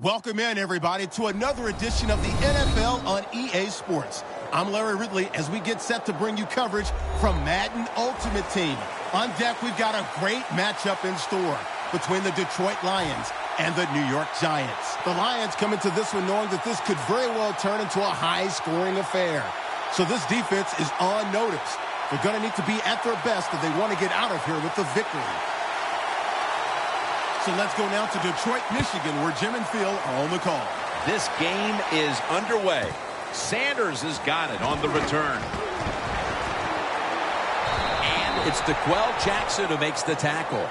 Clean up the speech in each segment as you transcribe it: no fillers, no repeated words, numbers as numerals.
Welcome in, everybody, to another edition of the NFL on EA Sports. I'm Larry Ridley as we get set to bring you coverage from Madden Ultimate Team. On deck, we've got a great matchup in store between the Detroit Lions and the New York Giants. The Lions come into this one knowing that this could very well turn into a high-scoring affair. So this defense is on notice. They're going to need to be at their best if they want to get out of here with the victory. So let's go now to Detroit, Michigan, where Jim and Phil are on the call. This game is underway. Sanders has got it on the return. And it's DeQuell Jackson who makes the tackle.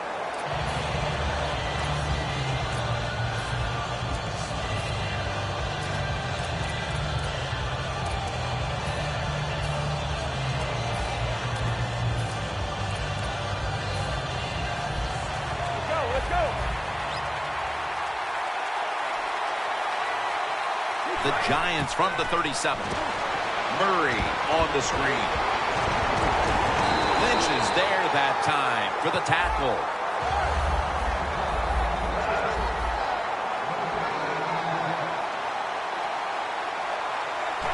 The Giants from the 37. Murray on the screen. Lynch is there that time for the tackle.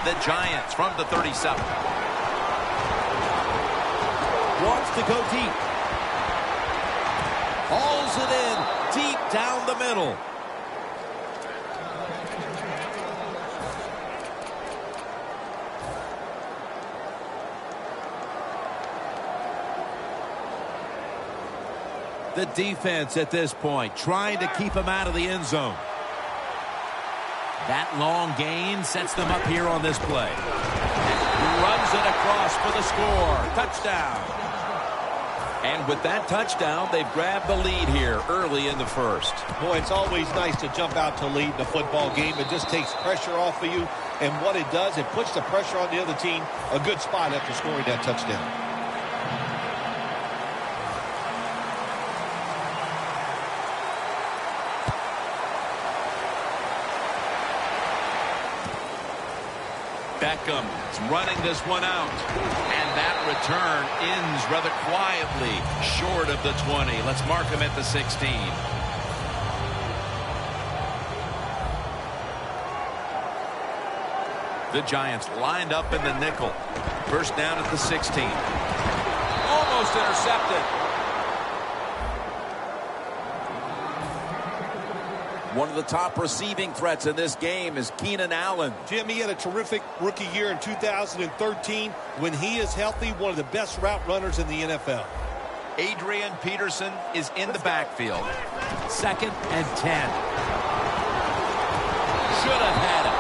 The Giants from the 37. Wants to go deep. Hauls it in deep down the middle. The defense at this point trying to keep him out of the end zone. That long gain sets them up here on this play. Runs it across for the score. Touchdown. And with that touchdown, they've grabbed the lead here early in the first. Boy, it's always nice to jump out to lead the football game. It just takes pressure off of you. And what it does, it puts the pressure on the other team. A good spot after scoring that touchdown. Beckham is running this one out. And that return ends rather quietly short of the 20. Let's mark him at the 16. The Giants lined up in the nickel. First down at the 16. Almost intercepted. One of the top receiving threats in this game is Keenan Allen. Jim, he had a terrific rookie year in 2013. When he is healthy, one of the best route runners in the NFL. Adrian Peterson is in the backfield. 2nd and 10. Should have had it.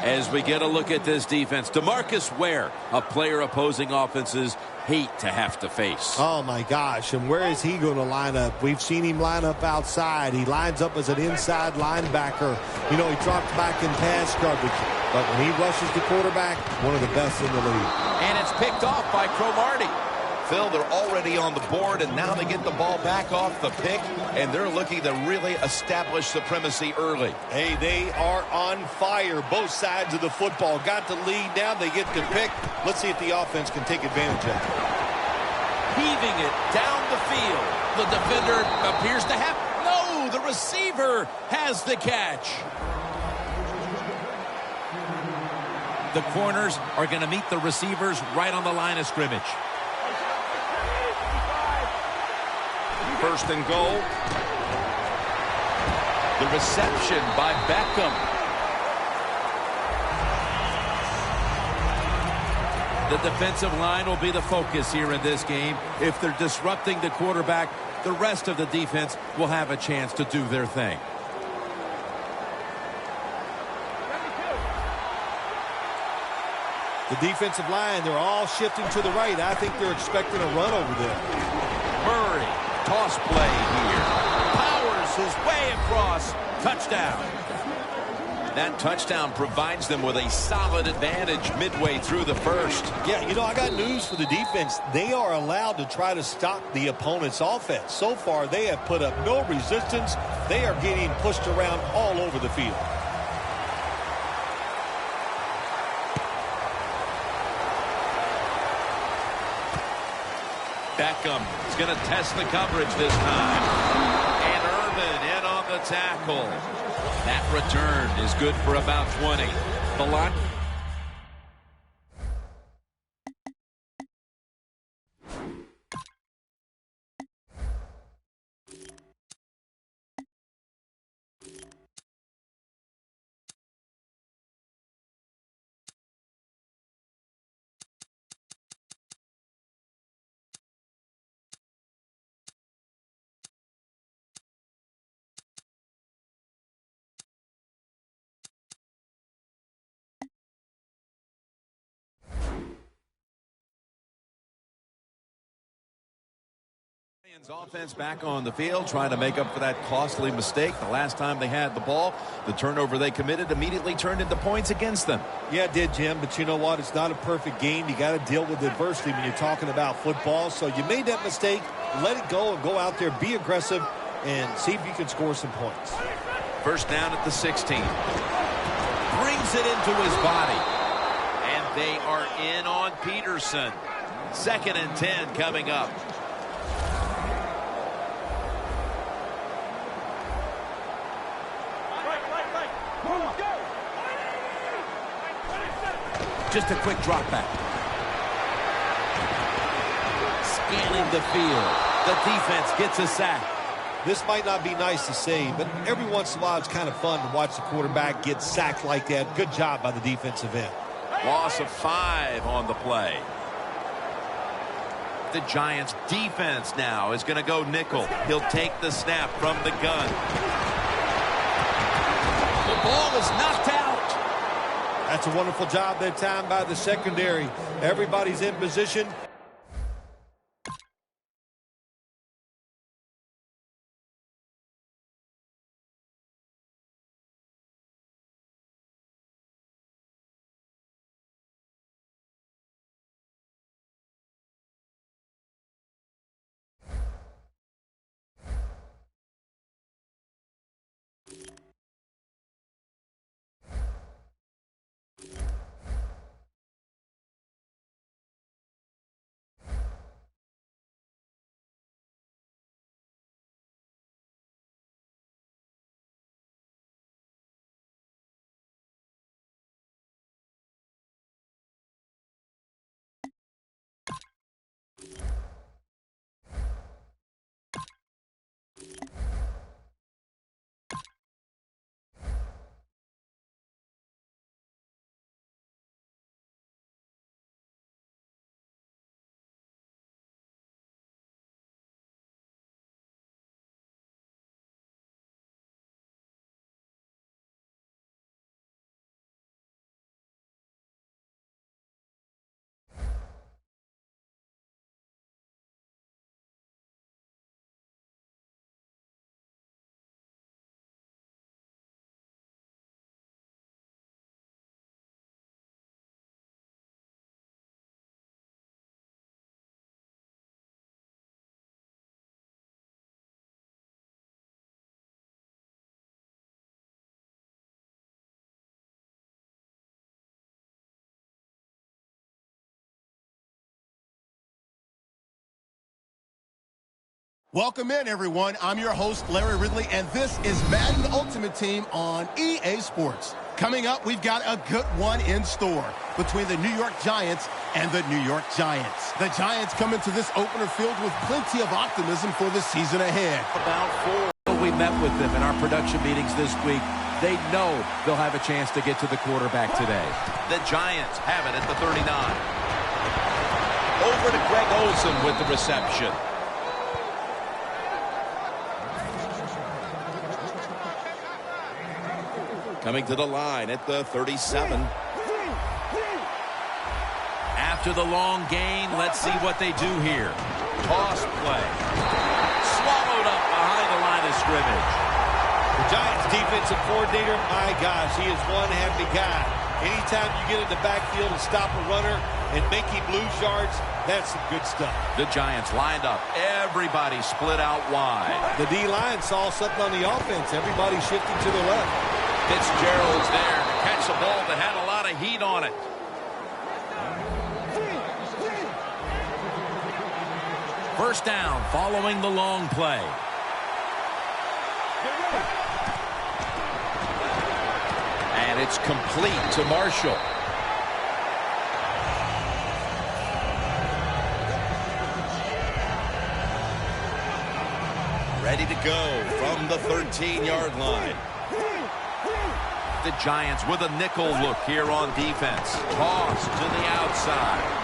As we get a look at this defense, DeMarcus Ware, a player opposing offenses hate to have to face. Oh, my gosh. And where is he going to line up? We've seen him line up outside. He lines up as an inside linebacker. You know, he drops back in pass coverage. But when he rushes the quarterback, one of the best in the league. And it's picked off by Cromartie. Phil, they're already on the board, and now they get the ball back off the pick, and they're looking to really establish supremacy early. Hey, they are on fire, both sides of the football. Got the lead, now they get the pick. Let's see if the offense can take advantage of it. Heaving it down the field. The defender appears to have... No, the receiver has the catch. The corners are going to meet the receivers right on the line of scrimmage. First and goal. The reception by Beckham. The defensive line will be the focus here in this game. If they're disrupting the quarterback, the rest of the defense will have a chance to do their thing. The defensive line, they're all shifting to the right. I think they're expecting a run over there. Murray. Toss play here. Powers his way across. Touchdown. That touchdown provides them with a solid advantage midway through the first. Yeah, you know, I got news for the defense. They are allowed to try to stop the opponent's offense. So far, they have put up no resistance. They are getting pushed around all over the field. him. He's going to test the coverage this time. And Irvin in on the tackle. That return is good for about 20. The line. Offense back on the field, trying to make up for that costly mistake. The last time they had the ball, the turnover they committed immediately turned into points against them. Yeah, it did, Jim, but you know what? It's not a perfect game. You got to deal with adversity when you're talking about football. So you made that mistake, let it go, and go out there, be aggressive, and see if you can score some points. First down at the 16. Brings it into his body. And they are in on Peterson. 2nd and 10 coming up. Just a quick drop back. Scanning the field. The defense gets a sack. This might not be nice to say, but every once in a while it's kind of fun to watch the quarterback get sacked like that. Good job by the defensive end. Loss of 5 on the play. The Giants defense now is going to go nickel. He'll take the snap from the gun. The ball is knocked out. That's a wonderful job that time by the secondary. Everybody's in position. Welcome in, everyone. I'm your host, Larry Ridley, and this is Madden Ultimate Team on EA Sports. Coming up, we've got a good one in store between the New York Giants and the New York Giants. The Giants come into this opener filled with plenty of optimism for the season ahead. About 4. We met with them in our production meetings this week. They know they'll have a chance to get to the quarterback today. The Giants have it at the 39. Over to Greg Olsen with the reception. Coming to the line at the 37. After the long gain, let's see what they do here. Toss play. Swallowed up behind the line of scrimmage. The Giants defensive coordinator, my gosh, he is one happy guy. Anytime you get in the backfield and stop a runner and make him lose yards, that's some good stuff. The Giants lined up. Everybody split out wide. The D-line saw something on the offense. Everybody shifting to the left. Fitzgerald's there to catch a ball that had a lot of heat on it. First down following the long play. And it's complete to Marshall. Ready to go from the 13-yard line. The Giants with a nickel look here on defense. Toss to the outside.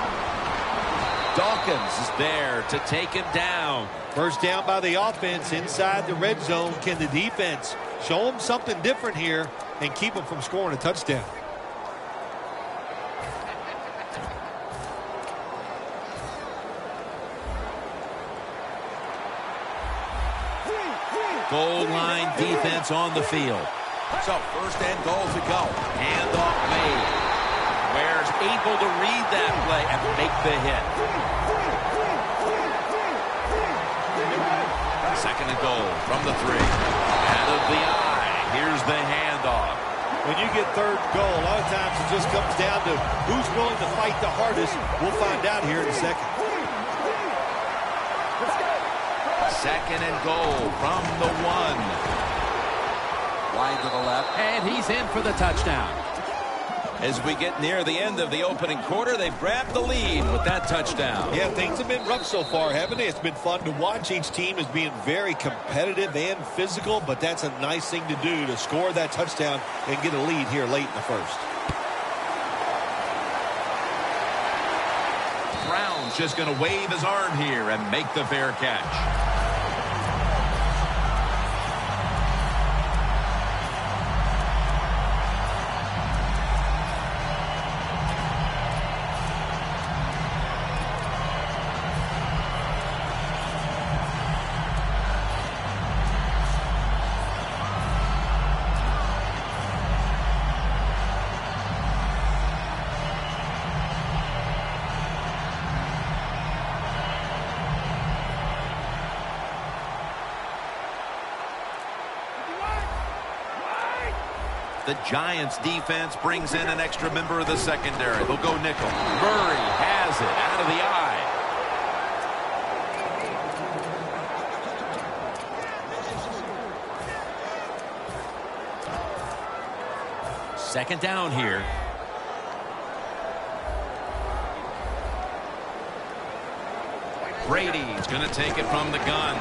Dawkins is there to take him down. First down by the offense inside the red zone. Can the defense show them something different here and keep them from scoring a touchdown? Goal line defense on the field. So first and goal to go. Handoff made. Ware's able to read that play and make the hit. Second and goal from the 3. Out of the eye. Here's the handoff. When you get third goal, a lot of times it just comes down to who's willing to fight the hardest. We'll find out here in a second. Second and goal from the 1. Wide to the left. And he's in for the touchdown. As we get near the end of the opening quarter, they've grabbed the lead with that touchdown. Yeah, things have been rough so far, haven't they? It's been fun to watch. Each team is being very competitive and physical, but that's a nice thing to do, to score that touchdown and get a lead here late in the first. Brown's just going to wave his arm here and make the fair catch. The Giants defense brings in an extra member of the secondary. They'll go nickel. Murray has it out of the eye. Second down here. Brady's going to take it from the gun.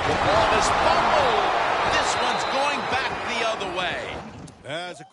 The ball is fumbled. This one's going back the other way. As a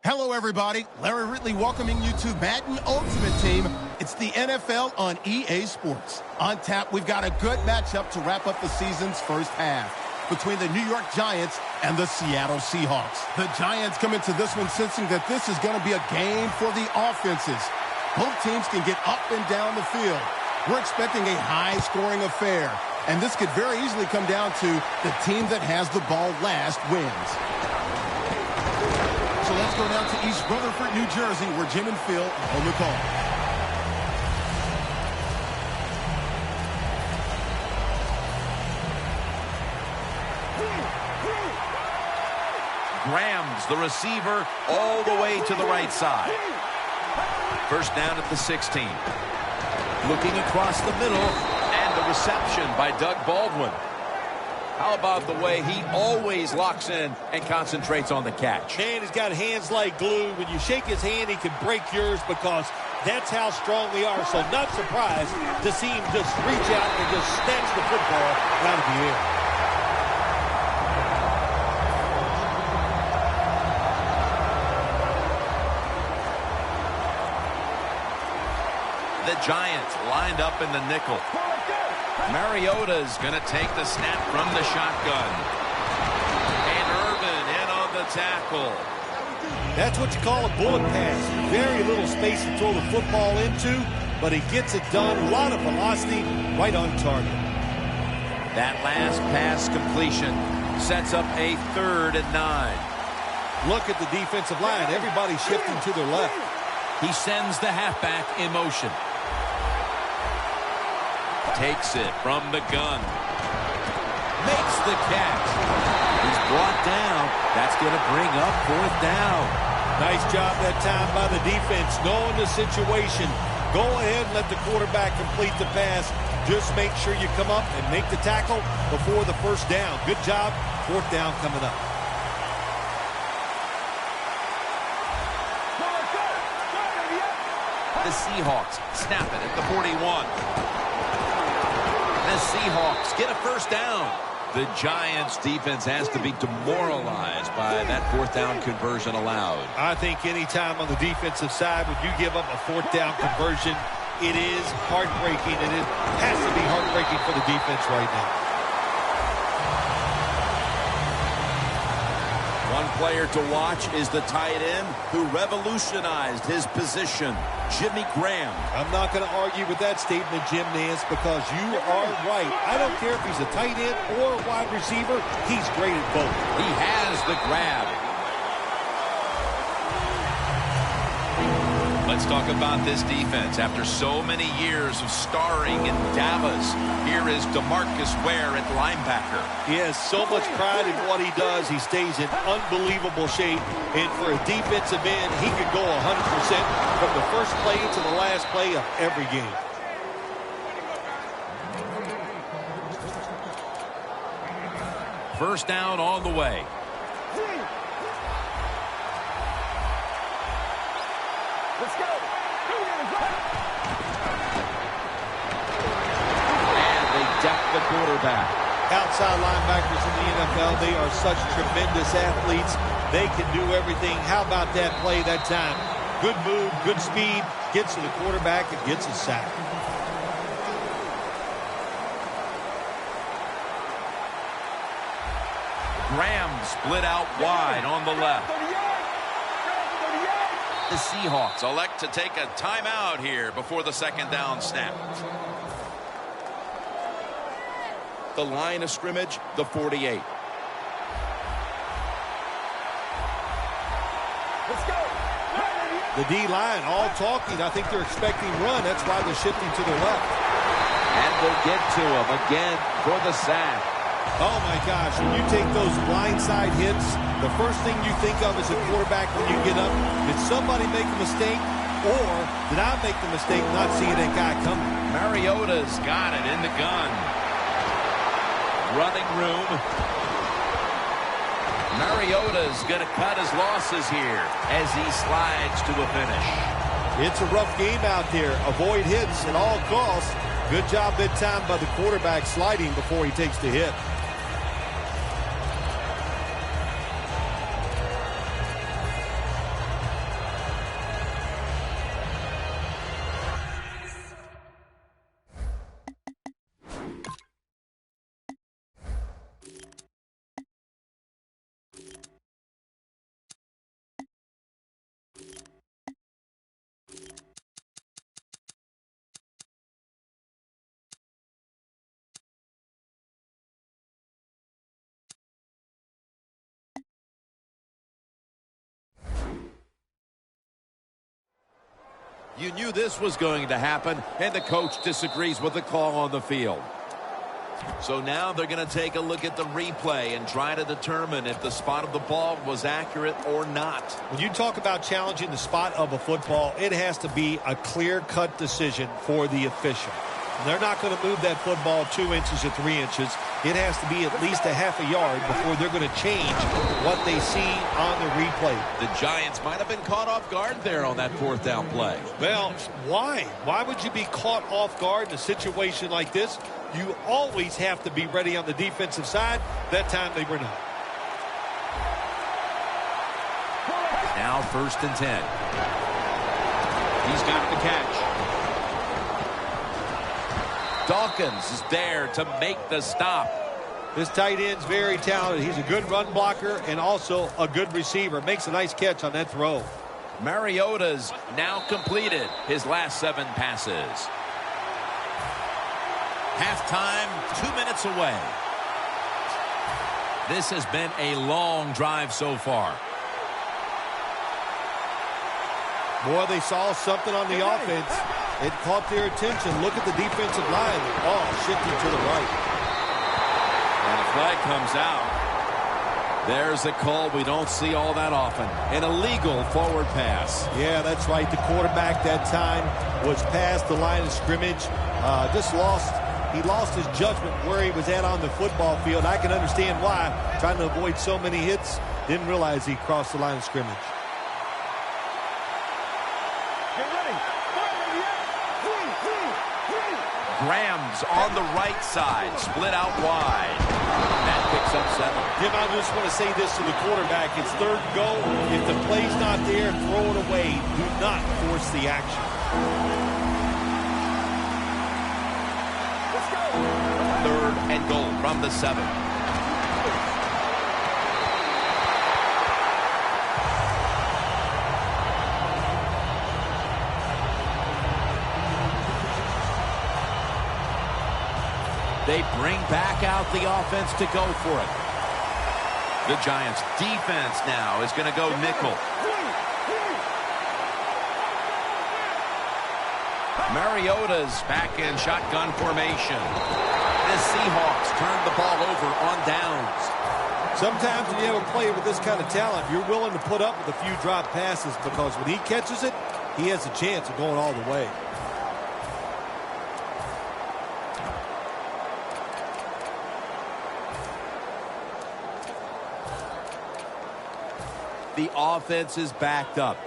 Hello, everybody. Larry Ridley welcoming you to Madden Ultimate Team. It's the NFL on EA Sports. On tap, we've got a good matchup to wrap up the season's first half between the New York Giants and the Seattle Seahawks. The Giants come into this one sensing that this is going to be a game for the offenses. Both teams can get up and down the field. We're expecting a high-scoring affair, and this could very easily come down to the team that has the ball last wins. So let's go down to East Rutherford, New Jersey, where Jim and Phil are on the call. Grams, the receiver, all the way to the right side. First down at the 16. Looking across the middle, and the reception by Doug Baldwin. How about the way he always locks in and concentrates on the catch? Man, he's got hands like glue. When you shake his hand, he can break yours because that's how strong we are. So not surprised to see him just reach out and just snatch the football out of the air. The Giants lined up in the nickel. Mariota's going to take the snap from the shotgun. And Irvin in on the tackle. That's what you call a bullet pass. Very little space to throw the football into, but he gets it done. A lot of velocity, right on target. That last pass completion sets up a 3rd and 9. Look at the defensive line. Everybody's shifting to their left. He sends the halfback in motion. Takes it from the gun. Makes the catch. He's brought down. That's going to bring up 4th down. Nice job that time by the defense. Knowing the situation. Go ahead and let the quarterback complete the pass. Just make sure you come up and make the tackle before the first down. Good job. 4th down coming up. The Seahawks snap it at the 41. The Seahawks get a first down. The Giants defense has to be demoralized by that 4th down conversion allowed. I think any time on the defensive side when you give up a 4th down conversion, it is heartbreaking, and it has to be heartbreaking for the defense right now. One player to watch is the tight end who revolutionized his position, Jimmy Graham. I'm not going to argue with that statement, Jim Nance, because you are right. I don't care if he's a tight end or a wide receiver. He's great at both. He has the grab. Let's talk about this defense. After so many years of starring in Dallas, here is DeMarcus Ware at linebacker. He has so much pride in what he does. He stays in unbelievable shape. And for a defensive end, he could go 100% from the first play to the last play of every game. First down on the way. Let's go. And they deck the quarterback. Outside linebackers in the NFL, they are such tremendous athletes. They can do everything. How about that play that time? Good move, good speed, gets to the quarterback and gets a sack. Graham split out wide on the left. The Seahawks elect to take a timeout here before the 2nd down snap. The line of scrimmage, the 48. Let's go. The D-line all talking. I think they're expecting run. That's why they're shifting to the left. And they'll get to him again for the sack. Oh, my gosh. When you take those blindside hits, the first thing you think of as a quarterback when you get up, did somebody make a mistake, or did I make the mistake not seeing that guy coming? Mariota's got it in the gun. Running room. Mariota's going to cut his losses here as he slides to a finish. It's a rough game out there. Avoid hits at all costs. Good job that time by the quarterback sliding before he takes the hit. You knew this was going to happen, and the coach disagrees with the call on the field. So now they're going to take a look at the replay and try to determine if the spot of the ball was accurate or not. When you talk about challenging the spot of a football, it has to be a clear-cut decision for the official. They're not going to move that football 2 inches or 3 inches. It has to be at least a half a yard before they're going to change what they see on the replay. The Giants might have been caught off guard there on that 4th down play. Well, why? Why would you be caught off guard in a situation like this? You always have to be ready on the defensive side. That time they were not. Now 1st and 10. He's got the catch. Dawkins is there to make the stop. This tight end's very talented. He's a good run blocker and also a good receiver. Makes a nice catch on that throw. Mariota's now completed his last 7 passes. Halftime, 2 minutes away. This has been a long drive so far. Boy, they saw something on the offense. It caught their attention. Look at the defensive line. Oh, shifting to the right. And the flag comes out. There's a call we don't see all that often. An illegal forward pass. Yeah, that's right. The quarterback that time was past the line of scrimmage. He lost his judgment where he was at on the football field. I can understand why. Trying to avoid so many hits. Didn't realize he crossed the line of scrimmage. Graham's on the right side, split out wide. That picks up 7. Jim, I just want to say this to the quarterback. It's 3rd and goal. If the play's not there, throw it away. Do not force the action. Let's go. 3rd and goal from the 7. They bring back out the offense to go for it. The Giants defense now is going to go nickel. Mariota's back in shotgun formation. The Seahawks turn the ball over on downs. Sometimes when you have a player with this kind of talent, you're willing to put up with a few drop passes because when he catches it, he has a chance of going all the way. The offense is backed up.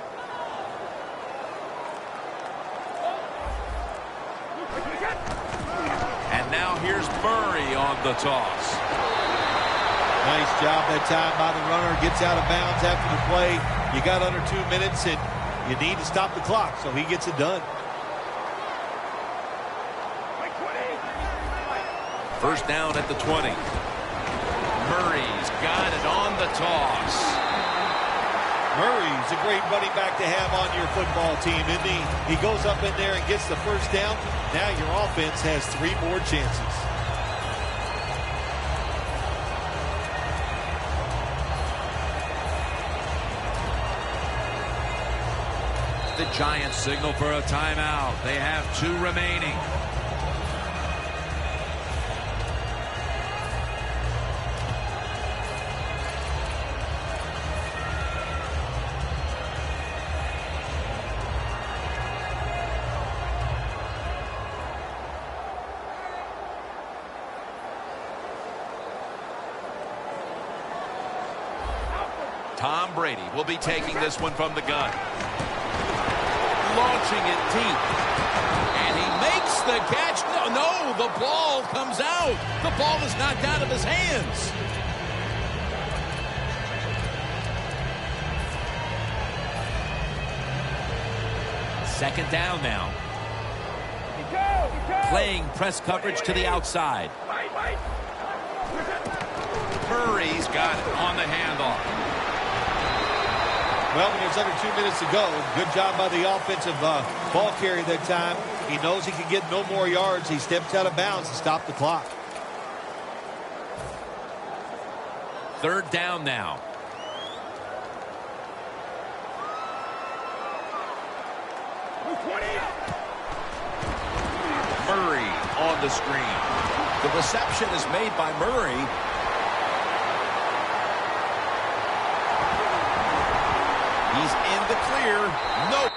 And now here's Murray on the toss. Nice job that time by the runner. Gets out of bounds after the play. You got under 2 minutes, and you need to stop the clock, so he gets it done. 1st down at the 20. Murray's got it on the toss. Murray's a great running back to have on your football team, isn't he? He goes up in there and gets the 1st down. Now your offense has 3 more chances. The Giants signal for a timeout. They have 2 remaining. Tom Brady will be taking this one from the gun. Launching it deep. And he makes the catch. No, the ball comes out. The ball is knocked out of his hands. Second down now. Playing press coverage to the outside. Murray's got it on the handoff. Well, when there's under 2 minutes to go, good job by the offensive ball carrier that time. He knows he can get no more yards. He steps out of bounds to stop the clock. 3rd down now. the screen. The reception is made by Murray. He's in the clear. Nope.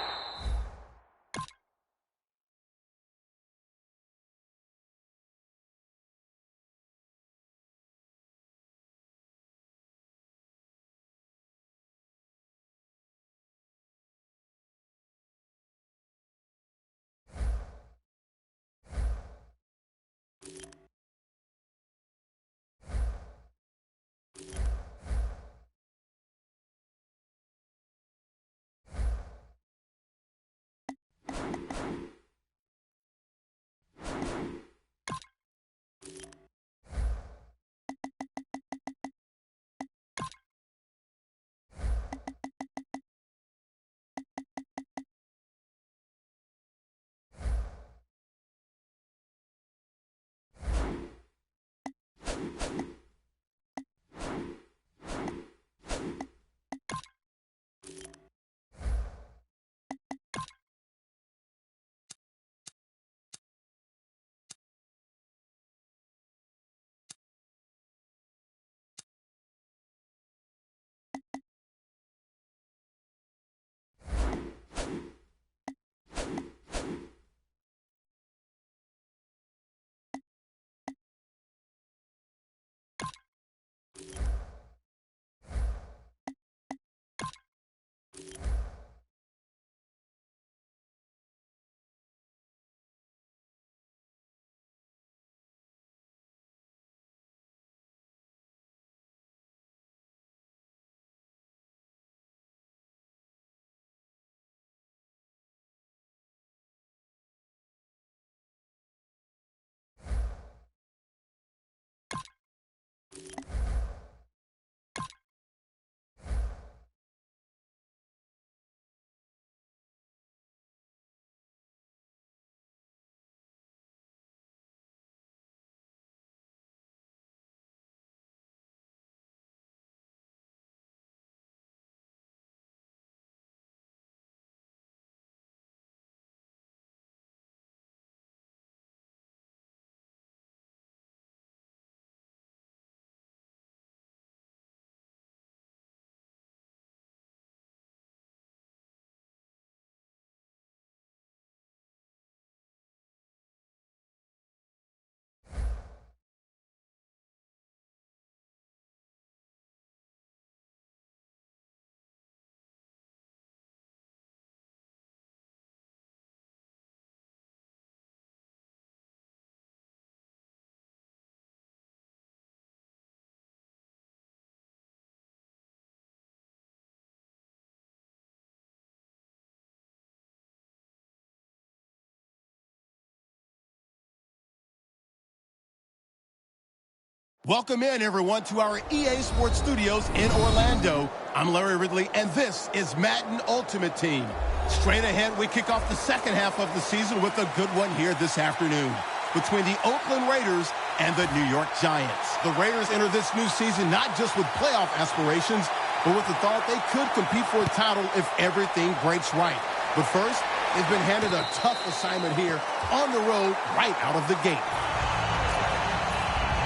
Welcome in, everyone, to our EA Sports Studios in Orlando. I'm Larry Ridley, and this is Madden Ultimate Team. Straight ahead, we kick off the second half of the season with a good one here this afternoon between the Oakland Raiders and the New York Giants. The Raiders enter this new season not just with playoff aspirations, but with the thought they could compete for a title if everything breaks right. But first, they've been handed a tough assignment here on the road right out of the gate.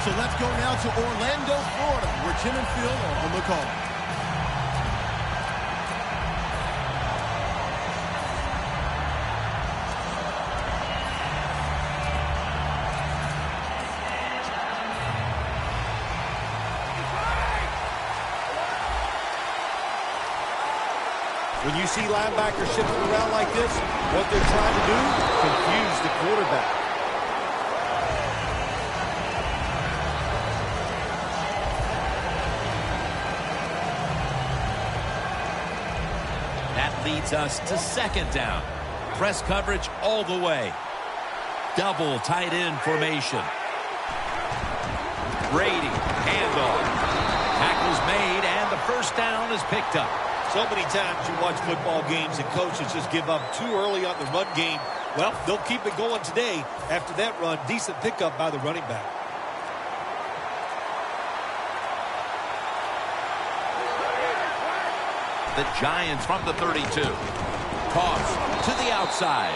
So let's go now to Orlando, Florida, where Jim and Phil are on the call. When you see linebackers shifting around like this, what they're trying to do, confuse the quarterback. Leads us to second down. Press coverage all the way. Double tight end formation. Brady, handoff. Tackle's made, and the first down is picked up. So many times you watch football games and coaches just give up too early on the run game. Well, they'll keep it going today. After that run, decent pickup by the running back. The Giants from the 32. Toss to the outside.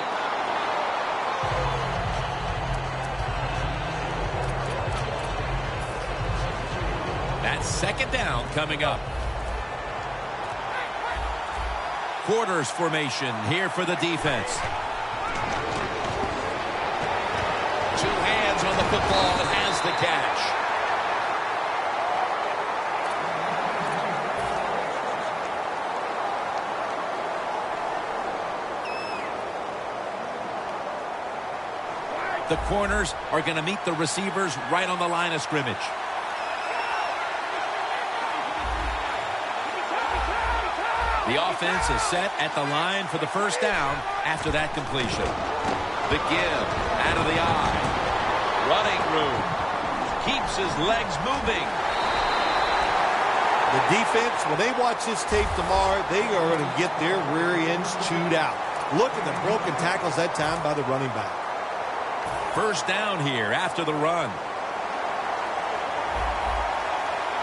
That's second down coming up. Quarters formation here for the defense. Two hands on the football and has the catch. The corners are going to meet the receivers right on the line of scrimmage. The offense is set at the line for the first down after that completion. The give out of the eye. Running room. Keeps his legs moving. The defense, when they watch this tape tomorrow, they are going to get their rear ends chewed out. Look at the broken tackles that time by the running back. First down here after the run.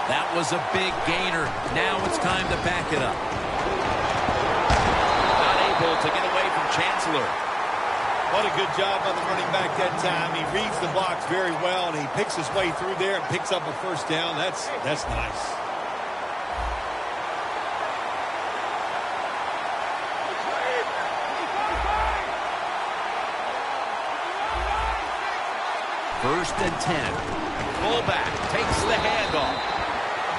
That was a big gainer. Now it's time to back it up. Not able to get away from Chancellor. What a good job by the running back that time. He reads the box very well, and he picks his way through there and picks up a first down. That's nice. First and 10. Fullback takes the handoff.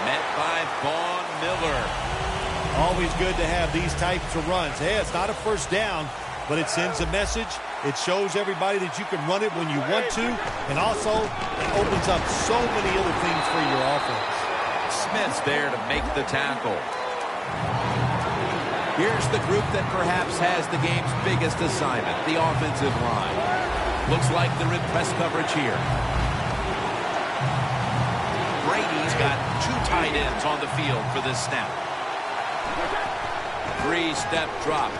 Met by Vaughn Miller. Always good to have these types of runs. Hey, it's not a first down, but it sends a message. It shows everybody that you can run it when you want to, and also it opens up so many other things for your offense. Smith's there to make the tackle. Here's the group that perhaps has the game's biggest assignment, the offensive line. Looks like they're in press coverage here. Brady's got two tight ends on the field for this snap. Three-step drop.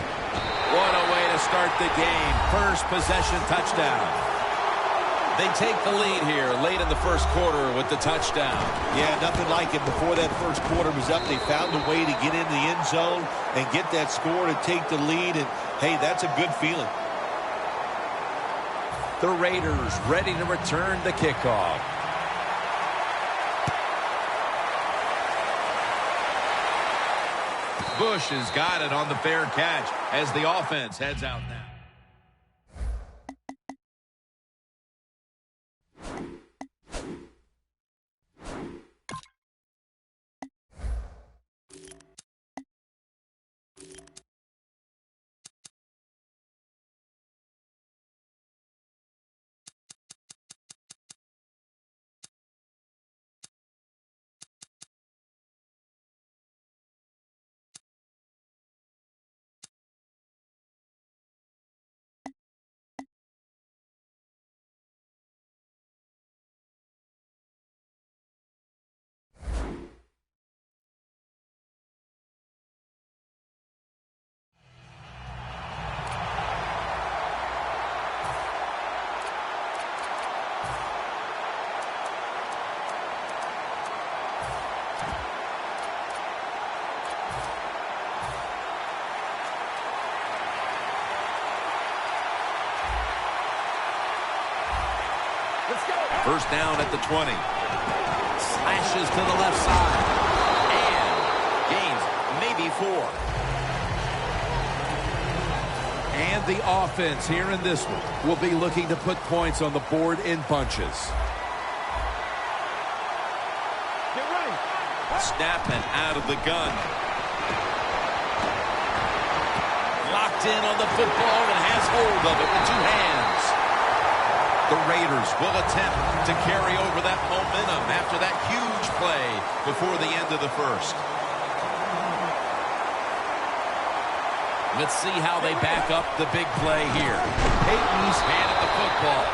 What a way to start the game. First possession touchdown. They take the lead here late in the first quarter with the touchdown. Yeah, nothing like it. Before that first quarter was up, they found a way to get into the end zone and get that score to take the lead. And, hey, that's a good feeling. The Raiders ready to return the kickoff. Bush has got it on the fair catch as the offense heads out now. First down at the 20. Slashes to the left side. And gains maybe 4. And the offense here in this one will be looking to put points on the board in bunches. Get ready. Snapping out of the gun. Locked in on the football and has hold of it with 2 hands. The Raiders will attempt to carry over that momentum after that huge play before the end of the first. Let's see how they back up the big play here. Peyton's handed the football.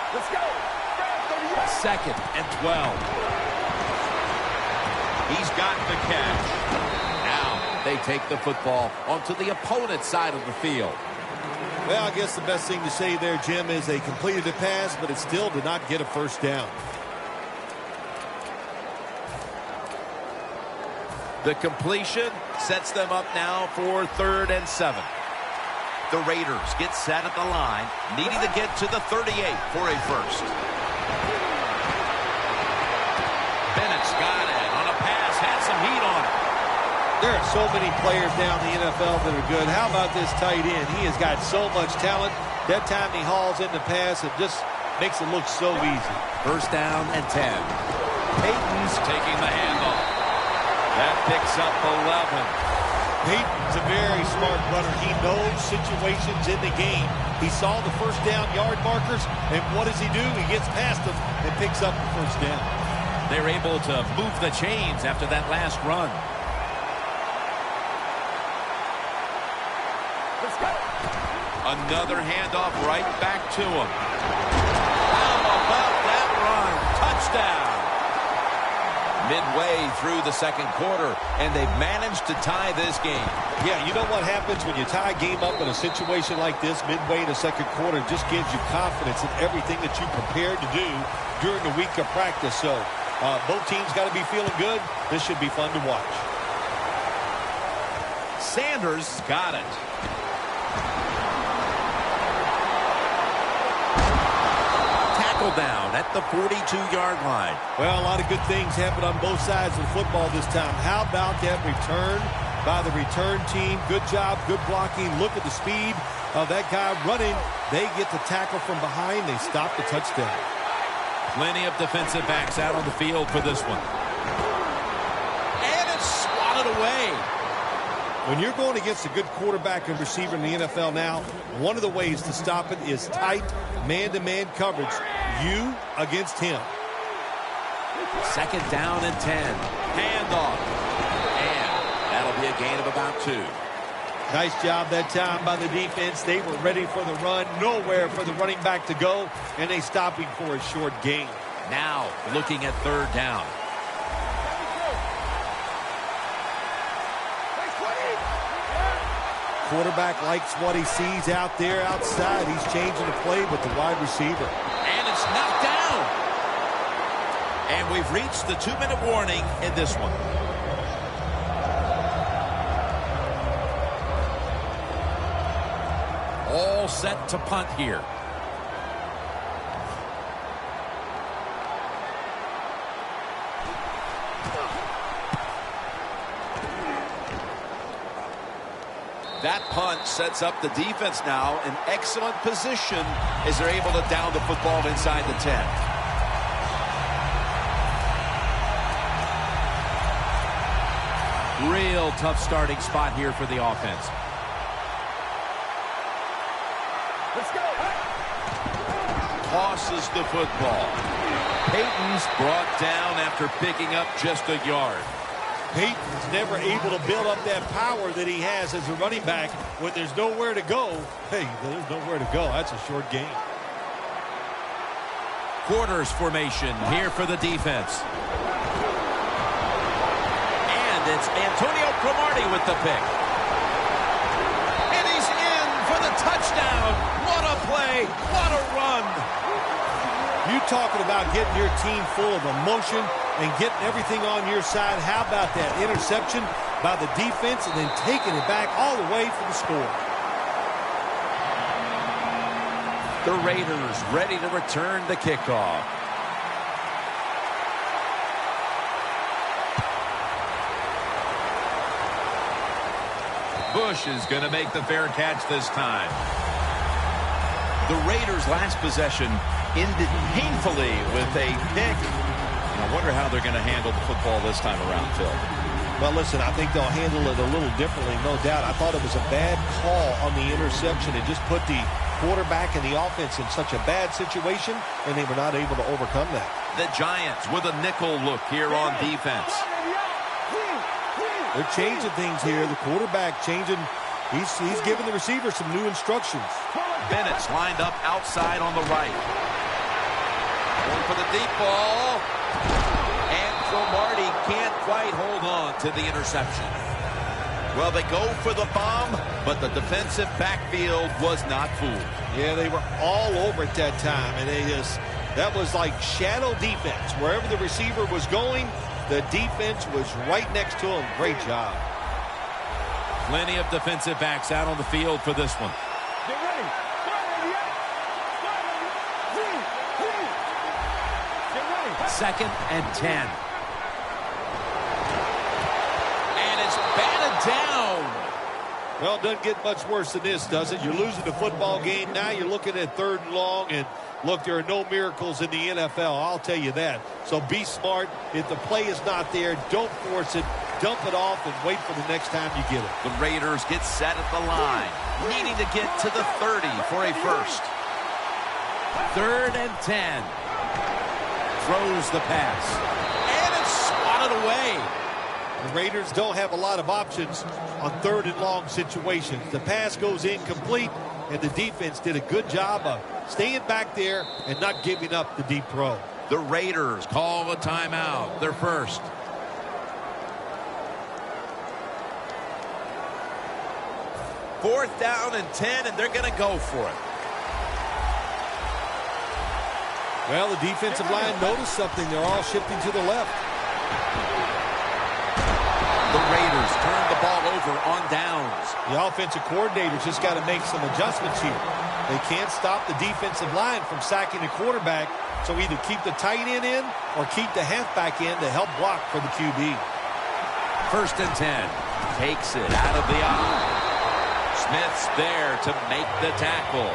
Let's go. Second and 12. He's got the catch. Now they take the football onto the opponent's side of the field. Well, I guess the best thing to say there, Jim, is they completed the pass, but it still did not get a first down. The completion Sets them up now for 3rd and 7. The Raiders get set at the line, needing to get to the 38 for a first. Bennett's got it on a pass, had some heat on it. There are so many players now in the NFL that are good. How about this tight end? He has got so much talent. That time he hauls in the pass, it just makes it look so easy. 1st down and 10. Peyton's taking the handoff. That picks up 11. Peyton's a very smart runner. He knows situations in the game. He saw the 1st down yard markers, and what does he do? He gets past them and picks up the 1st down. They're able to move the chains after that last run. Let's go. Another handoff right back to him. How about that run? Touchdown. Midway through the 2nd quarter, and they've managed to tie this game. Yeah, you know what happens when you tie a game up in a situation like this midway in the 2nd quarter? It just gives you confidence in everything that you prepared to do during the week of practice. So both teams got to be feeling good. This should be fun to watch. Sanders got it. Down at the 42-yard line. Well, a lot of good things happened on both sides of the football this time. How about that return by the return team? Good job, good blocking. Look at the speed of that guy running. They get the tackle from behind. They stop the touchdown. Plenty of defensive backs out on the field for this one. And it's swatted away. When you're going against a good quarterback and receiver in the NFL now, one of the ways to stop it is tight man-to-man coverage. You against him. 2nd down and 10. Handoff. And that'll be a gain of about 2. Nice job that time by the defense. They were ready for the run. Nowhere for the running back to go. And they stop him for a short gain. Now looking at 3rd down. Quarterback likes what he sees out there outside. He's changing the play with the wide receiver. And it's knocked down. And we've reached the 2-minute warning in this one. All set to punt here. That punt sets up the defense now in excellent position as they're able to down the football inside the 10. Real tough starting spot here for the offense. Let's go. Tosses the football. Peyton's brought down after picking up just a yard. Peyton's never able to build up that power that he has as a running back. When there's nowhere to go, hey, there's nowhere to go. That's a short game. Quarters formation here for the defense. And it's Antonio Cromartie with the pick. And he's in for the touchdown. What a play. What a run. You talking about getting your team full of emotion and getting everything on your side. How about that interception by the defense and then taking it back all the way for the score? The Raiders ready to return the kickoff. Bush is going to make the fair catch this time. The Raiders' last possession ended painfully with a pick. And I wonder how they're going to handle the football this time around, Phil. Well, listen, I think they'll handle it a little differently, no doubt. I thought it was a bad call on the interception. It just put the quarterback and the offense in such a bad situation, and they were not able to overcome that. The Giants with a nickel look here on defense. They're changing things here. The quarterback changing. He's giving the receiver some new instructions. Bennett's lined up outside on the right. Going for the deep ball. And Cromartie can't quite hold on to the interception. Well, they go for the bomb, but the defensive backfield was not fooled. Yeah, they were all over at that time, and that was like shadow defense. Wherever the receiver was going, the defense was right next to him. Great job. Plenty of defensive backs out on the field for this one. Get ready. Second and 10. And it's batted down. Well, it doesn't get much worse than this, does it? You're losing the football game. Now you're looking at 3rd and long. And, look, there are no miracles in the NFL. I'll tell you that. So be smart. If the play is not there, don't force it. Dump it off and wait for the next time you get it. The Raiders get set at the line, needing to get to the 30 for a first. 3rd and 10. Throws the pass. And it's swatted away. The Raiders don't have a lot of options on 3rd and long situations. The pass goes incomplete, and the defense did a good job of staying back there and not giving up the deep throw. The Raiders call a timeout, their first. Fourth down and 10, and they're going to go for it. Well, the defensive line noticed something. They're all shifting to the left. The Raiders turn the ball over on downs. The offensive coordinator's just got to make some adjustments here. They can't stop the defensive line from sacking the quarterback, so either keep the tight end in or keep the halfback in to help block for the QB. 1st and 10. Takes it out of the eye. Smith's there to make the tackle.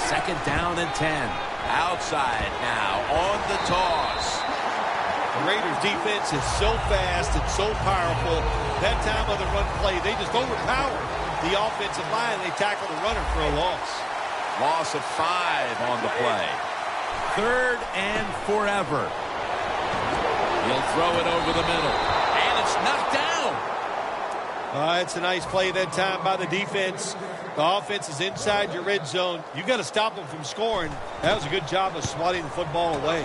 Second down and 10. Outside now on the toss. The Raiders defense is so fast and so powerful. That time on the run play, they just overpowered the offensive line. They tackled the runner for a loss. Loss of 5 on the play. 3rd and forever. He'll throw it over the middle. And it's knocked down. It's a nice play that time by the defense. The offense is inside your red zone. You got to stop them from scoring. That was a good job of swatting the football away.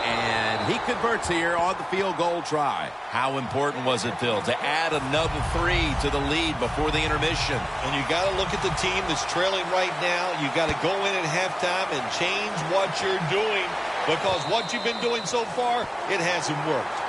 And he converts here on the field goal try. How important was it, Phil, to add another 3 to the lead before the intermission? And you got to look at the team that's trailing right now. You got to go in at halftime and change what you're doing, because what you've been doing so far, it hasn't worked.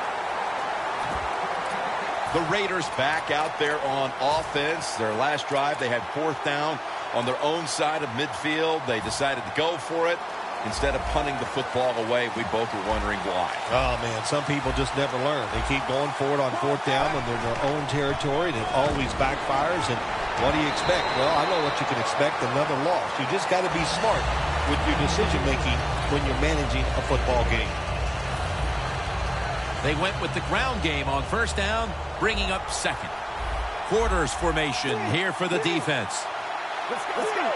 The Raiders back out there on offense. Their last drive, they had 4th down on their own side of midfield. They decided to go for it instead of punting the football away. We both were wondering why. Oh, man, some people just never learn. They keep going for it on 4th down when they're in their own territory, and it always backfires. And what do you expect? Well, I know what you can expect, another loss. You just got to be smart with your decision-making when you're managing a football game. They went with the ground game on 1st down, bringing up 2nd. Quarters formation here for the defense. Let's go.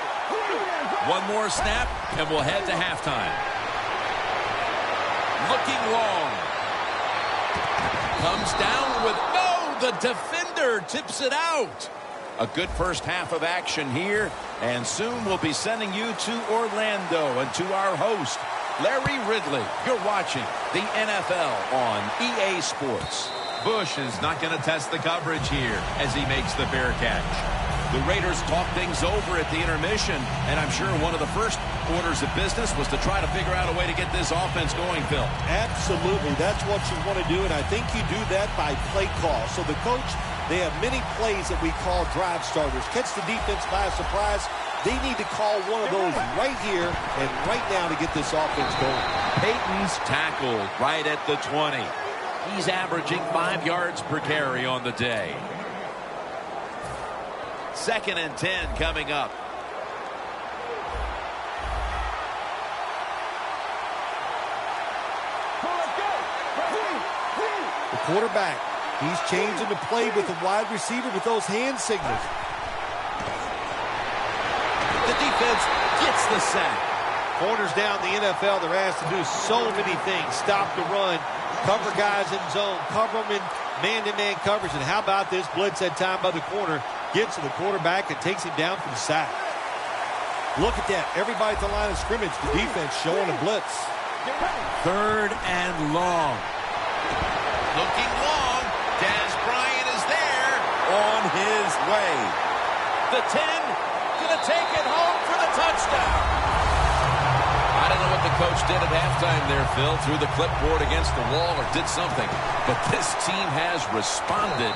One more snap, and we'll head to halftime. Looking long. Comes down with, no, the defender tips it out. A good first half of action here, and soon we'll be sending you to Orlando and to our host, Larry Ridley. You're watching the NFL on EA Sports. Bush is not going to test the coverage here as he makes the fair catch. The Raiders talk things over at the intermission, and I'm sure one of the first orders of business was to try to figure out a way to get this offense going, Phil. Absolutely. That's what you want to do, and I think you do that by play call. So the coach, they have many plays that we call drive starters. Catch the defense by surprise. They need to call one of those right here and right now to get this offense going. Peyton's tackled right at the 20. He's averaging 5 yards per carry on the day. 2nd and 10 coming up. The quarterback, he's changing the play with the wide receiver with those hand signals. The defense gets the sack. Corners down the NFL, they're asked to do so many things. Stop the run, cover guys in zone, cover them in man-to-man coverage. And how about this blitz that time by the corner? Gets to the quarterback and takes him down for the sack. Look at that. Everybody at the line of scrimmage, the defense showing a blitz. 3rd and long. Looking long. Dez Bryant is there on his way. The 10 going to take it home for the touchdown. the coach did at halftime there, Phil. Threw the clipboard against the wall or did something. But this team has responded,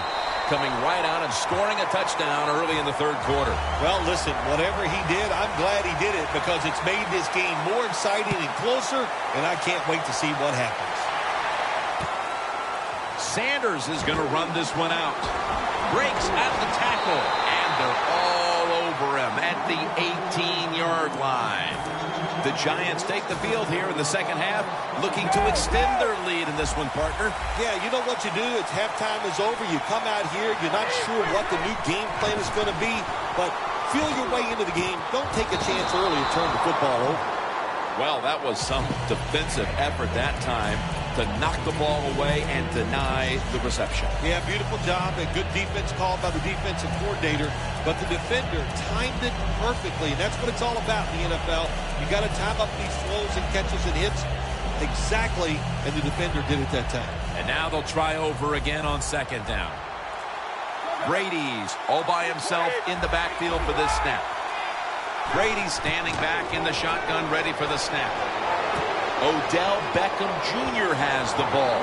coming right out and scoring a touchdown early in the third quarter. Well, listen, whatever he did, I'm glad he did it because it's made this game more exciting and closer, and I can't wait to see what happens. Sanders is going to run this one out. Breaks out of the tackle, and they're all over him at the 18-yard line. The Giants take the field here in the second half, looking to extend their lead in this one, partner. Yeah, you know what you do? It's halftime is over. You come out here. You're not sure what the new game plan is going to be, but feel your way into the game. Don't take a chance early and turn the football over. Well, that was some defensive effort that time to knock the ball away and deny the reception. Yeah, beautiful job. A good defense called by the defensive coordinator, but the defender timed it perfectly, and that's what it's all about in the NFL. You got to time up these throws and catches and hits exactly, and the defender did it that time. And now they'll try over again on second down. Brady's all by himself in the backfield for this snap. Brady standing back in the shotgun, ready for the snap. Odell Beckham Jr. has the ball.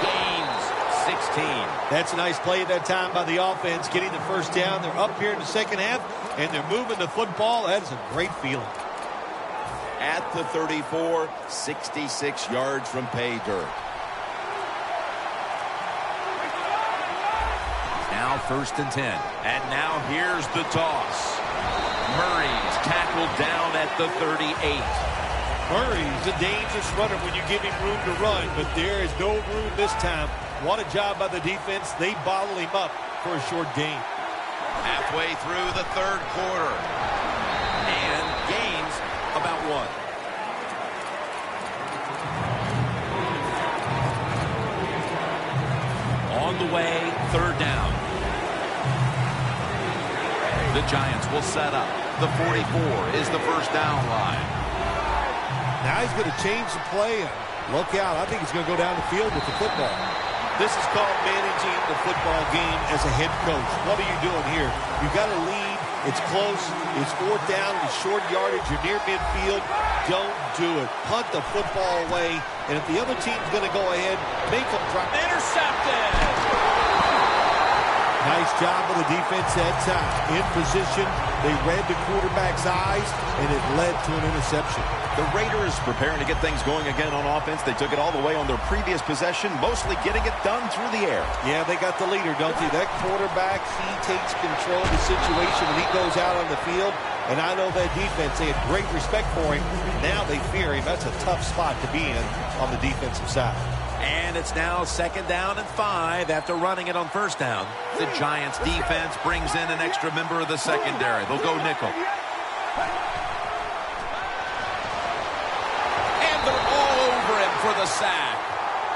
Gains 16. That's a nice play at that time by the offense, getting the first down. They're up here in the second half, and they're moving the football. That is a great feeling. At the 34, 66 yards from pay dirt. Now first and 10. And now here's the toss. Murray's tackled down at the 38. Murray's a dangerous runner when you give him room to run, but there is no room this time. What a job by the defense. They bottle him up for a short gain. Halfway through the third quarter. And gains about one. On the way, third down. The Giants will set up. The 44 is the first down line. Now he's going to change the play. Look out. I think he's going to go down the field with the football. This is called managing the football game as a head coach. What are you doing here? You got to lead. It's close. It's fourth down. It's short yardage. You're near midfield. Don't do it. Punt the football away. And if the other team's going to go ahead, make them drop. Intercepted! Nice job of the defense that time. In position, they read the quarterback's eyes, and it led to an interception. The Raiders preparing to get things going again on offense. They took it all the way on their previous possession, mostly getting it done through the air. Yeah, they got the leader, don't they? That quarterback, he takes control of the situation when he goes out on the field. And I know that defense, they had great respect for him. Now they fear him. That's a tough spot to be in on the defensive side. And it's now second down and 5 after running it on first down. The Giants defense brings in an extra member of the secondary. They'll go nickel. And they're all over him for the sack.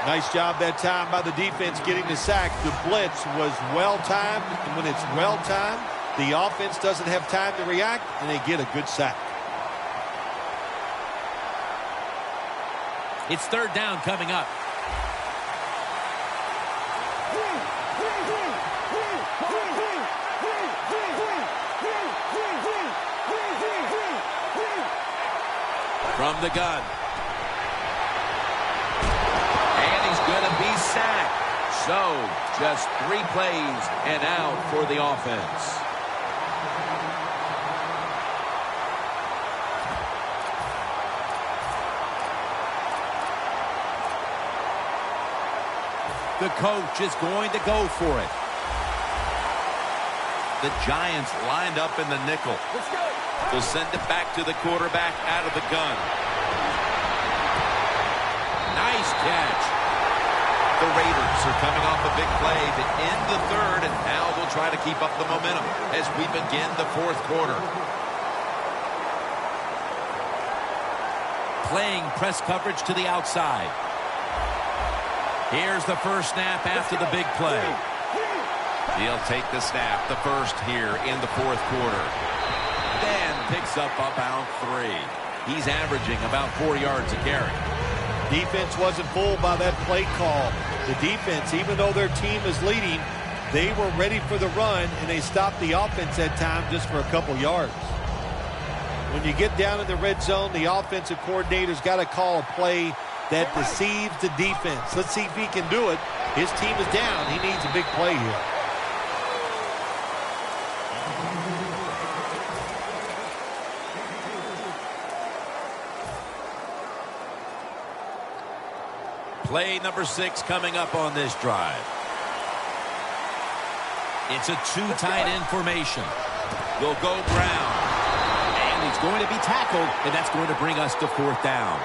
Nice job that time by the defense getting the sack. The blitz was well-timed. And when it's well-timed, the offense doesn't have time to react, and they get a good sack. It's third down coming up. From the gun. And he's going to be sacked. So, just 3 plays and out for the offense. The coach is going to go for it. The Giants lined up in the nickel. They'll send it back to the quarterback out of the gun. Nice catch. The Raiders are coming off a big play to end the third, and now they'll try to keep up the momentum as we begin the fourth quarter. Playing press coverage to the outside. Here's the first snap after the big play. He'll take the snap, the first here in the fourth quarter. Then picks up about 3. He's averaging about 4 yards a carry. Defense wasn't fooled by that play call. The defense, even though their team is leading, they were ready for the run, and they stopped the offense that time just for a couple yards. When you get down in the red zone, the offensive coordinator's got to call a play that deceives the defense. Let's see if he can do it. His team is down. He needs a big play here. Play number 6 coming up on this drive. It's a 2 tight end formation. They'll go Brown. And he's going to be tackled, and that's going to bring us to 4th down.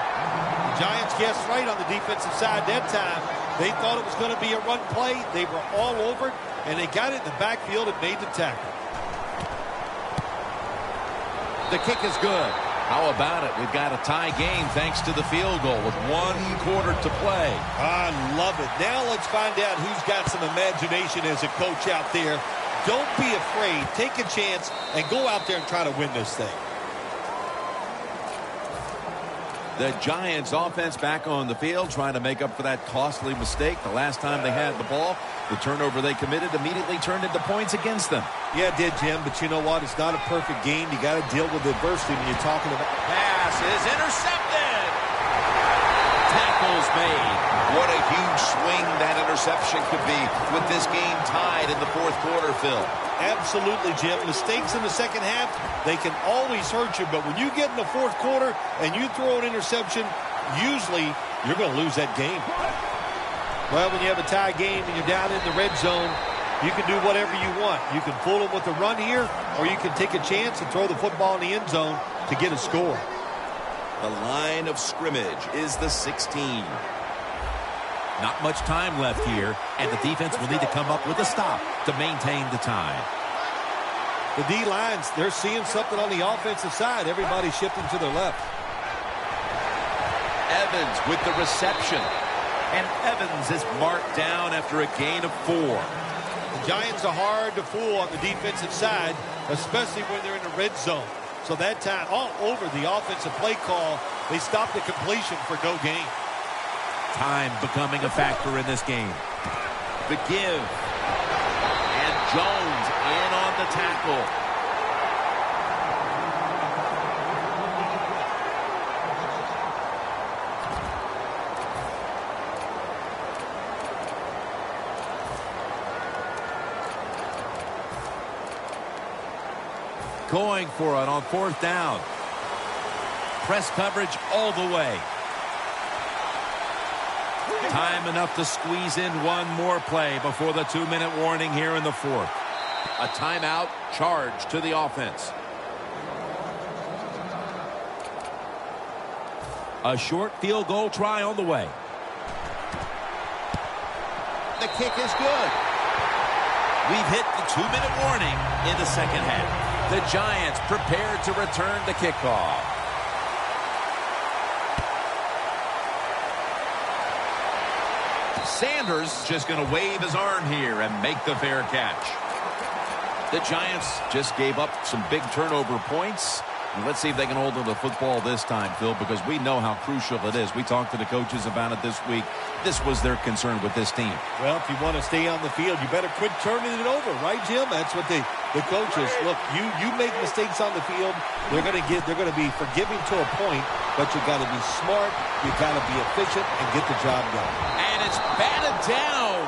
The Giants guessed right on the defensive side that time. They thought it was going to be a run play. They were all over it, and they got it in the backfield and made the tackle. The kick is good. How about it? We've got a tie game thanks to the field goal with 1 quarter to play. I love it. Now let's find out who's got some imagination as a coach out there. Don't be afraid. Take a chance and go out there and try to win this thing. The Giants offense back on the field trying to make up for that costly mistake. The last time they had the ball, the turnover they committed immediately turned into points against them. Yeah, it did, Jim, but you know what? It's not a perfect game. You got to deal with adversity when you're talking about. Pass is intercepted. Tackles made. What a huge swing that interception could be with this game tied in the 4th quarter, Phil. Absolutely, Jim. Mistakes in the second half, they can always hurt you. But when you get in the 4th quarter and you throw an interception, usually you're going to lose that game. Well, when you have a tie game and you're down in the red zone, you can do whatever you want. You can fool them with a run here, or you can take a chance and throw the football in the end zone to get a score. The line of scrimmage is the 16. Not much time left here, and the defense will need to come up with a stop to maintain the tie. The D-lines, they're seeing something on the offensive side. Everybody's shifting to their left. Evans with the reception. And Evans is marked down after a gain of 4. The Giants are hard to fool on the defensive side, especially when they're in the red zone. So that time, all over the offensive play call, they stopped the completion for no gain. Time becoming a factor in this game. The give. And Jones in on the tackle. Going for it on 4th down. Press coverage all the way. Time enough to squeeze in one more play before the 2-minute warning here in the 4th. A timeout charge to the offense. A short field goal try on the way. The kick is good. We've hit the 2-minute warning in the second half. The Giants prepared to return the kickoff. Sanders just going to wave his arm here and make the fair catch. The Giants just gave up some big turnover points. And let's see if they can hold on to the football this time, Phil, because we know how crucial it is. We talked to the coaches about it this week. This was their concern with this team. Well, if you want to stay on the field, you better quit turning it over, right, Jim? That's what the coaches, look, you make mistakes on the field, they're going to be forgiving to a point, but you got to be smart, you got to be efficient and get the job done. And it's batted down.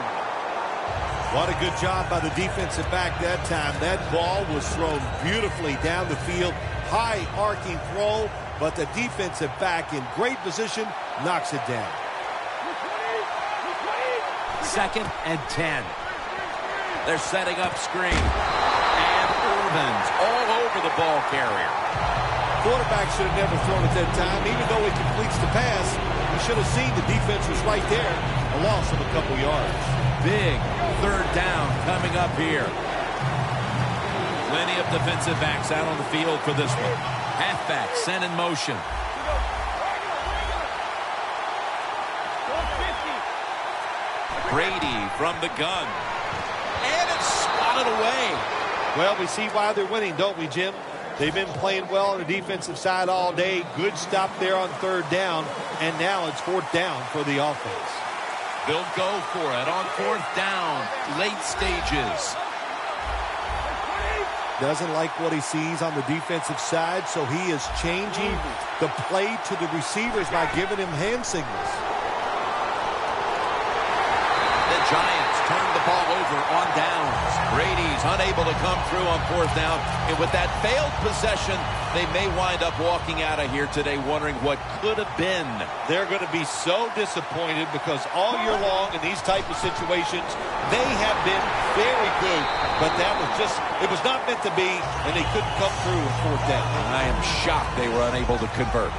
What a good job by the defensive back that time. That ball was thrown beautifully down the field. High arcing throw, but the defensive back in great position knocks it down. 2nd and 10. They're setting up screen. And Irvin's all over the ball carrier. Quarterback should have never thrown it that time. Even though he completes the pass, he should have seen the defense was right there. A loss of a couple yards. Big 3rd down coming up here. Plenty of defensive backs out on the field for this one. Halfback sent in motion. Brady from the gun. And it's swatted away. Well, we see why they're winning, don't we, Jim? They've been playing well on the defensive side all day. Good stop there on 3rd down. And now it's 4th down for the offense. They'll go for it on 4th down. Late stages. Doesn't like what he sees on the defensive side, so he is changing the play to the receivers by giving him hand signals. The Giants turn the ball over on downs. Brady's unable to come through on fourth down. And with that failed possession, they may wind up walking out of here today wondering what could have been. They're going to be so disappointed because all year long in these type of situations, they have been very good. But that was just, it was not meant to be, and they couldn't come through on fourth down. I am shocked they were unable to convert.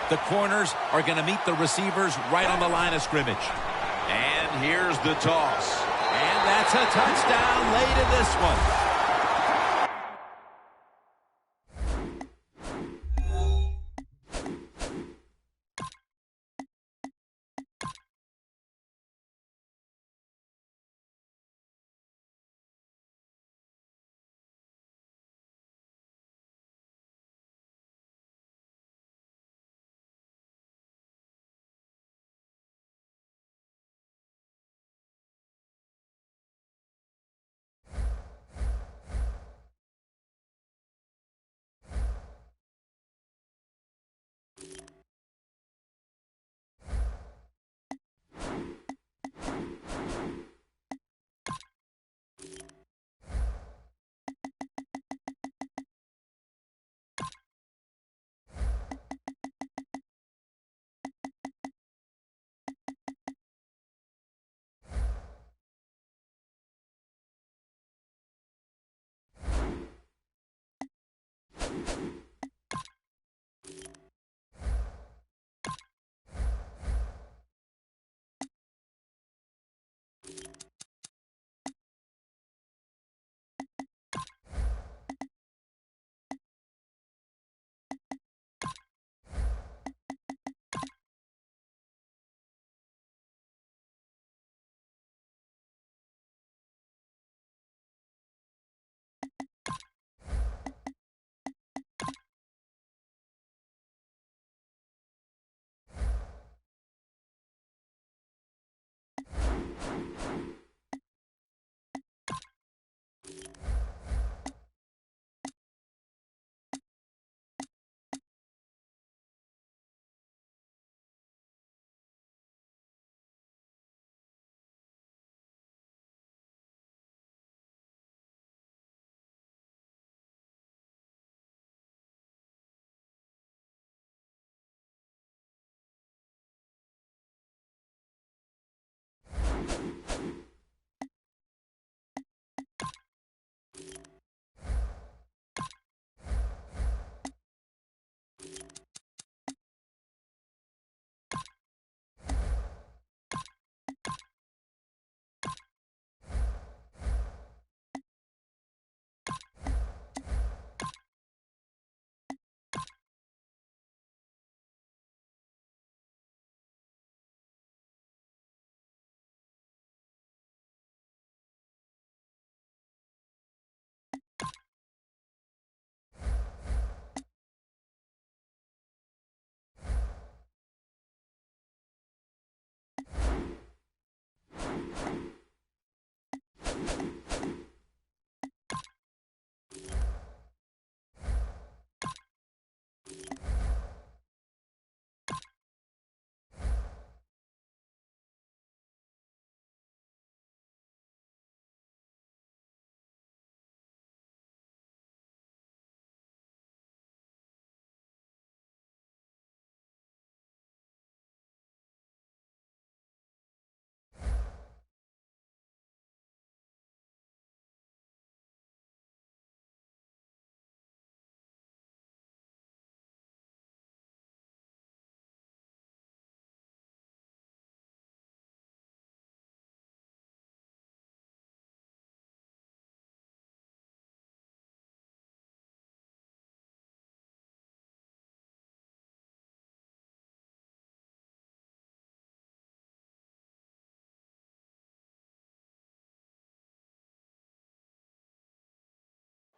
The corners are going to meet the receivers right on the line of scrimmage. And here's the toss. And that's a touchdown late in this one.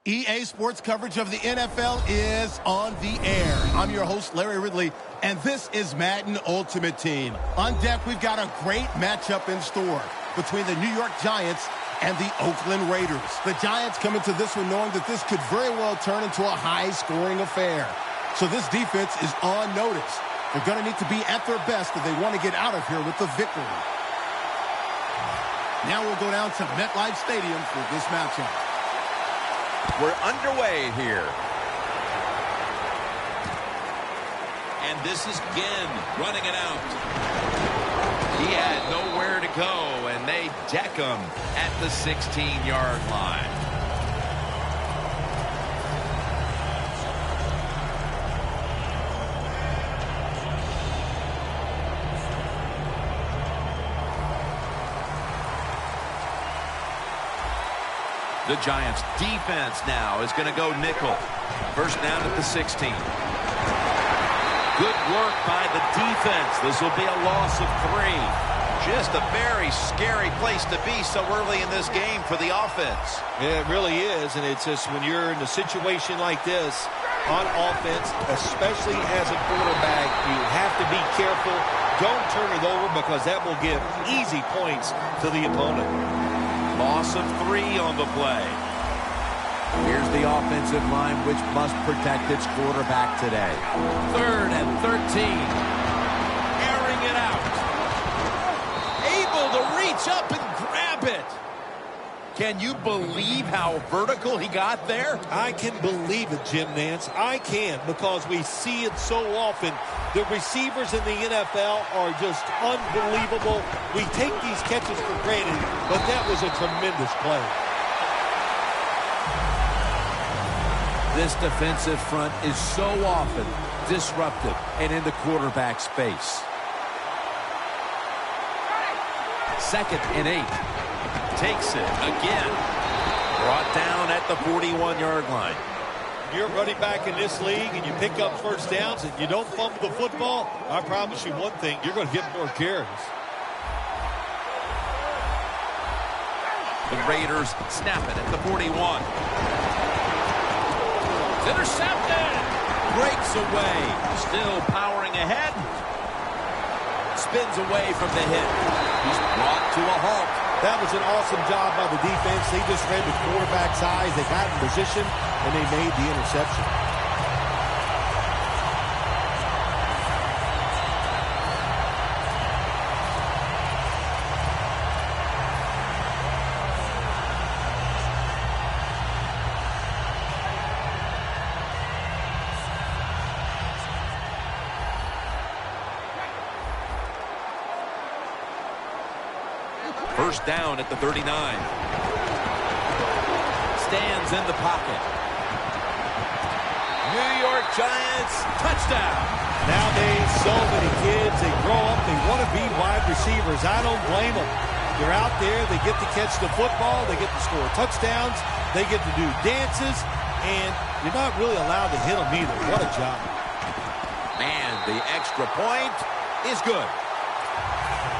EA Sports coverage of the NFL is on the air. I'm your host, Larry Ridley, and this is Madden Ultimate Team. On deck, we've got a great matchup in store between the New York Giants and the Oakland Raiders. The Giants come into this one knowing that this could very well turn into a high-scoring affair. So this defense is on notice. They're going to need to be at their best if they want to get out of here with the victory. Now we'll go down to MetLife Stadium for this matchup. We're underway here. And this is Ginn running it out. He had nowhere to go, and they deck him at the 16-yard line. The Giants defense now is going to go nickel. First down at the 16. Good work by the defense. This will be a loss of 3. Just a very scary place to be so early in this game for the offense. Yeah, it really is, and it's just when you're in a situation like this on offense, especially as a quarterback, you have to be careful. Don't turn it over because that will give easy points to the opponent. Loss of 3 on the play. Here's the offensive line, which must protect its quarterback today. 3rd and 13. Airing it out. Able to reach up and grab it. Can you believe how vertical he got there? I can believe it, Jim Nance. I can, because we see it so often. The receivers in the NFL are just unbelievable. We take these catches for granted, but that was a tremendous play. This defensive front is so often disruptive and in the quarterback space. 2nd and 8. Takes it again. Brought down at the 41-yard line. You're running back in this league and you pick up first downs and you don't fumble the football, I promise you one thing, you're going to get more carries. The Raiders snap it at the 41. Intercepted. Breaks away. Still powering ahead. Spins away from the hit. He's brought to a halt. That was an awesome job by the defense. They just read the quarterback's eyes. They got in position, and they made the interception. First down at the 39. Stands in the pocket. New York Giants, touchdown. Nowadays, so many kids, they grow up, they want to be wide receivers. I don't blame them. They're out there, they get to catch the football, they get to score touchdowns, they get to do dances, and you're not really allowed to hit them either. What a job. And the extra point is good.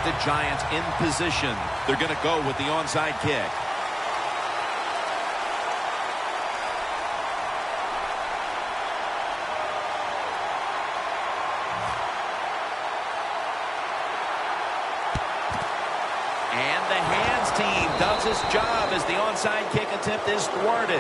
The Giants in position. They're going to go with the onside kick. And the hands team does its job as the onside kick attempt is thwarted.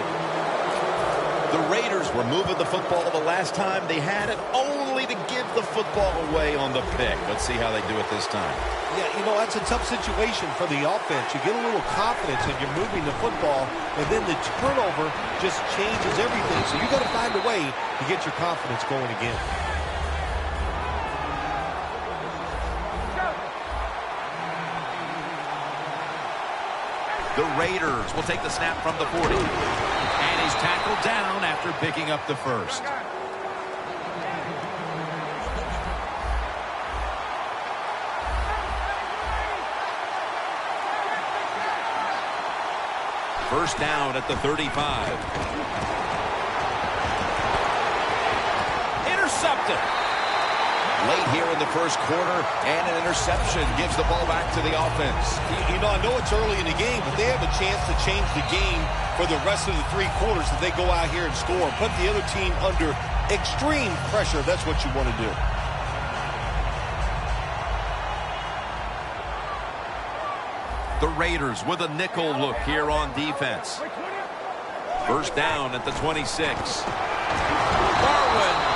The Raiders were moving the football the last time they had it, only to give the football away on the pick. Let's see how they do it this time. Yeah, you know, that's a tough situation for the offense. You get a little confidence and you're moving the football, and then the turnover just changes everything. So you got to find a way to get your confidence going again. The Raiders will take the snap from the 40. And he's tackled down after picking up the first. First down at the 35. Intercepted. Late here in the first quarter, and an interception gives the ball back to the offense. You know, I know it's early in the game, but they have a chance to change the game for the rest of the 3 quarters if they go out here and score. Put the other team under extreme pressure. That's what you want to do. The The Raiders with a nickel look here on defense. First down at the 26. Darwin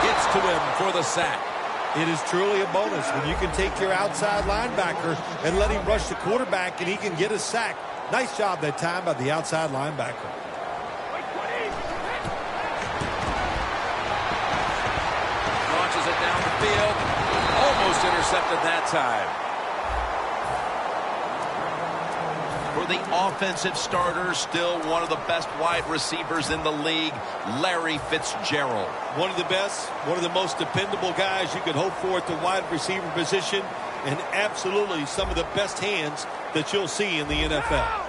gets to him for the sack. It is truly a bonus when you can take your outside linebacker and let him rush the quarterback and he can get a sack. Nice job that time by the outside linebacker. Launches it down the field. Almost intercepted that time. For the offensive starter, still one of the best wide receivers in the league, Larry Fitzgerald. One of the best, one of the most dependable guys you could hope for at the wide receiver position, and absolutely some of the best hands that you'll see in the NFL.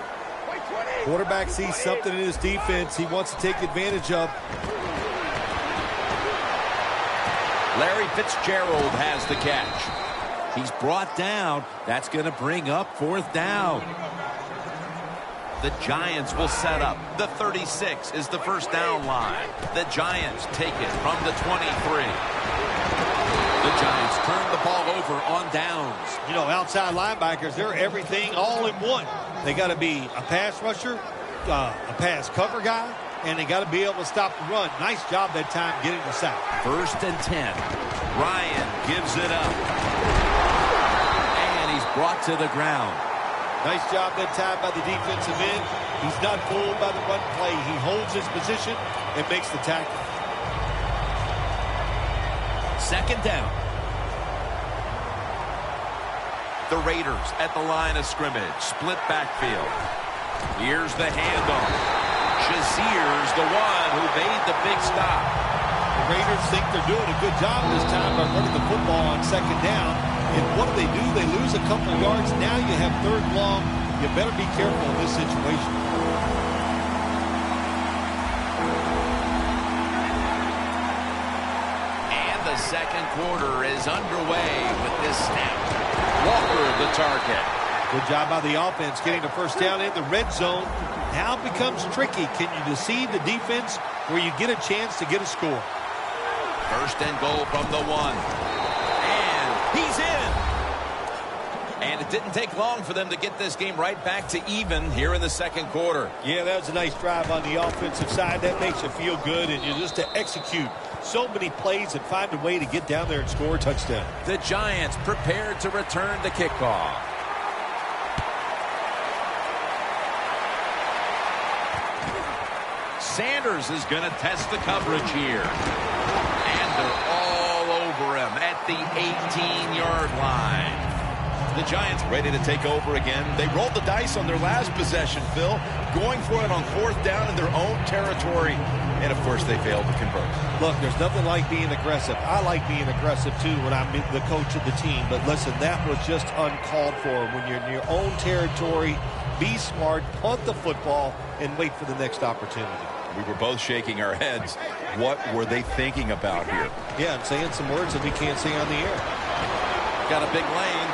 Quarterback sees something in his defense he wants to take advantage of. Larry Fitzgerald has the catch. He's brought down. That's going to bring up fourth down. The Giants will set up. The 36 is the first down line. The Giants take it from the 23. The Giants turn the ball over on downs. You know, outside linebackers, they're everything all in one. They got to be a pass rusher, a pass cover guy, and they got to be able to stop the run. Nice job that time getting the sack. First and 10. Ryan gives it up. And he's brought to the ground. Nice job that time by the defensive end. He's not fooled by the run play. He holds his position and makes the tackle. Second down. The Raiders at the line of scrimmage. Split backfield. Here's the handoff. Shazier's the one who made the big stop. The Raiders think they're doing a good job this time by running the football on second down. And what do? They lose a couple of yards. Now you have third long. You better be careful in this situation. And the second quarter is underway with this snap. Walker the target. Good job by the offense getting the first down in the red zone. Now it becomes tricky. Can you deceive the defense where you get a chance to get a score? First and goal from the 1. And he's in. And it didn't take long for them to get this game right back to even here in the second quarter. Yeah, that was a nice drive on the offensive side. That makes you feel good, and you just to execute so many plays and find a way to get down there and score a touchdown. The Giants prepared to return the kickoff. Sanders is going to test the coverage here. And they're all over him at the 18-yard line. The Giants ready to take over again. They rolled the dice on their last possession, Phil, going for it on fourth down in their own territory. And, of course, they failed to convert. Look, there's nothing like being aggressive. I like being aggressive, too, when I'm the coach of the team. But, listen, that was just uncalled for. When you're in your own territory, be smart, punt the football, and wait for the next opportunity. We were both shaking our heads. What were they thinking about here? Yeah, and saying some words that we can't say on the air. Got a big lane.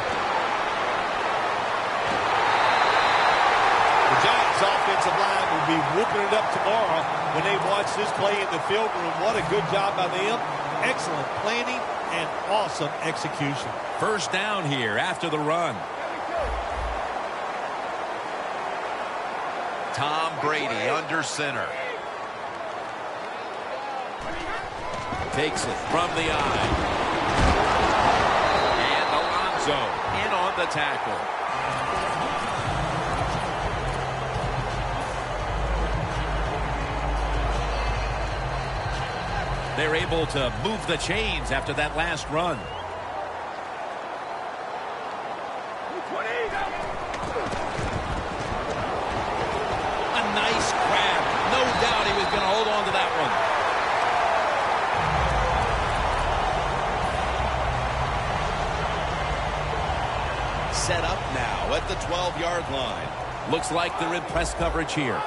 The Giants' offensive line will be whooping it up tomorrow when they watch this play in the film room. What a good job by them. Excellent planning and awesome execution. First down here after the run. Tom Brady under center. Takes it from the eye. And Alonso in on the tackle. They're able to move the chains after that last run. A nice grab. No doubt he was going to hold on to that one. Set up now at the 12-yard line. Looks like they're in press coverage here.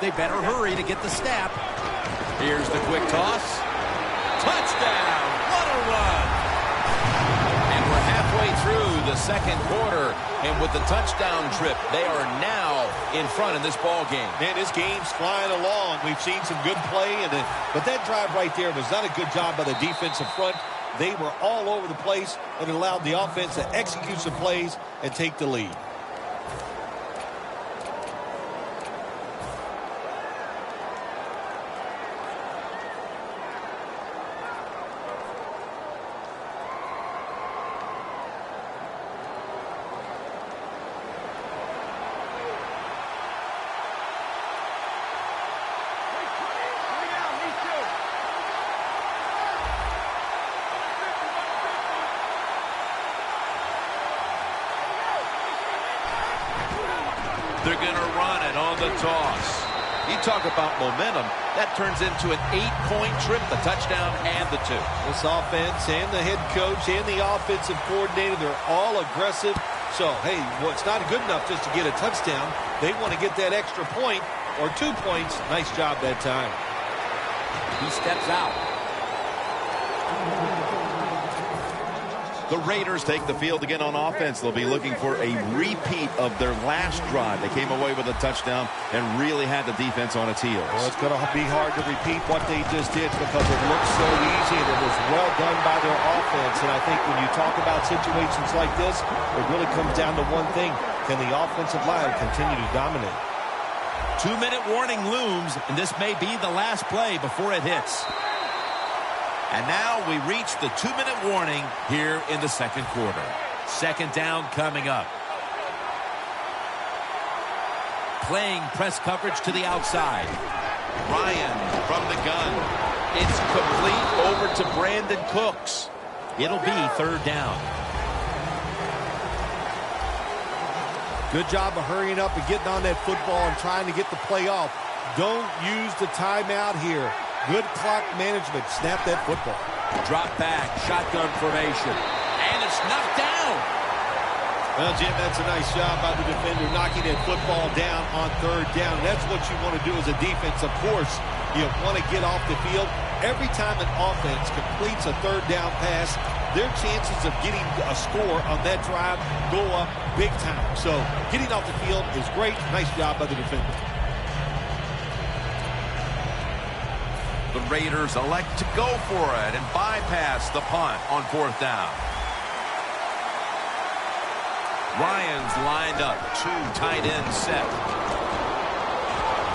They better hurry to get the snap. Here's the quick toss. Touchdown! What a run! And we're halfway through the second quarter, and with the touchdown trip, they are now in front in this ball game. Man, this game's flying along. We've seen some good play, but that drive right there was not a good job by the defensive front. They were all over the place, and it allowed the offense to execute some plays and take the lead. They're going to run it on the toss. You talk about momentum. That turns into an 8-point trip, the touchdown and the 2. This offense and the head coach and the offensive coordinator, they're all aggressive. So, hey, well, it's not good enough just to get a touchdown. They want to get that extra point or 2 points. Nice job that time. He steps out. The Raiders take the field again on offense. They'll be looking for a repeat of their last drive. They came away with a touchdown and really had the defense on its heels. Well, it's going to be hard to repeat what they just did because it looks so easy and it was well done by their offense. And I think when you talk about situations like this, it really comes down to one thing. Can the offensive line continue to dominate? 2-minute warning looms, and this may be the last play before it hits. And now we reach the 2-minute warning here in the second quarter. Second down coming up. Playing press coverage to the outside. Ryan from the gun. It's complete over to Brandon Cooks. It'll be third down. Good job of hurrying up and getting on that football and trying to get the play off. Don't use the timeout here. Good clock management. Snap that football. Drop back, shotgun formation. And it's knocked down. Well, Jim, that's a nice job by the defender knocking that football down on third down. That's what you want to do as a defense. Of course, you want to get off the field. Every time an offense completes a third down pass, their chances of getting a score on that drive go up big time. So getting off the field is great. Nice job by the defender. The Raiders elect to go for it and bypass the punt on fourth down. Ryan's lined up. 2 tight ends set.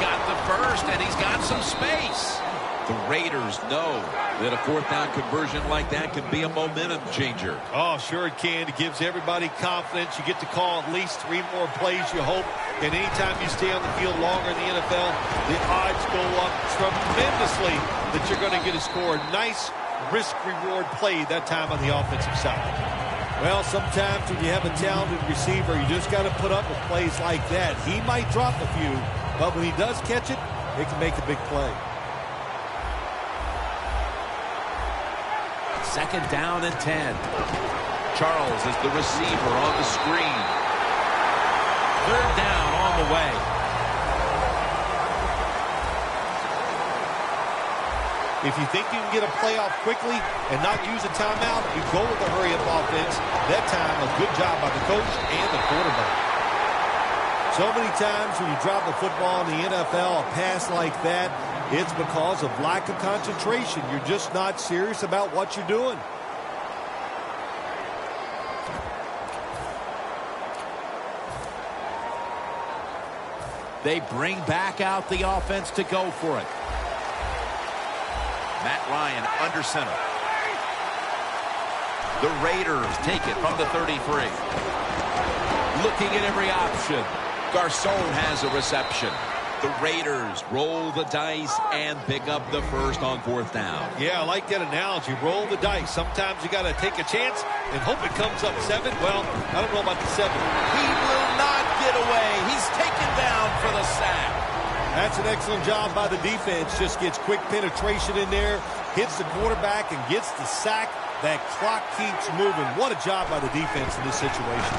Got the first, and he's got some space. The Raiders know that a fourth down conversion like that can be a momentum changer. Oh, sure it can. It gives everybody confidence. You get to call at least 3 more plays, you hope. And anytime you stay on the field longer in the NFL, the odds go up tremendously that you're going to get a score. Nice risk-reward play that time on the offensive side. Well, sometimes when you have a talented receiver, you just got to put up with plays like that. He might drop a few, but when he does catch it, he can make a big play. Second down and 10. Charles is the receiver on the screen. Third down on the way. If you think you can get a play off quickly and not use a timeout, you go with a hurry-up offense. That time, a good job by the coach and the quarterback. So many times when you drop the football in the NFL, a pass like that, it's because of lack of concentration. You're just not serious about what you're doing. They bring back out the offense to go for it. Matt Ryan under center. The Raiders take it from the 33. Looking at every option. Garcon has a reception. The Raiders roll the dice and pick up the first on fourth down. Yeah, I like that analogy. Roll the dice. Sometimes you got to take a chance and hope it comes up 7. Well, I don't know about the 7. He will not get away. He's taken down for the sack. That's an excellent job by the defense. Just gets quick penetration in there, hits the quarterback, and gets the sack. That clock keeps moving. What a job by the defense in this situation.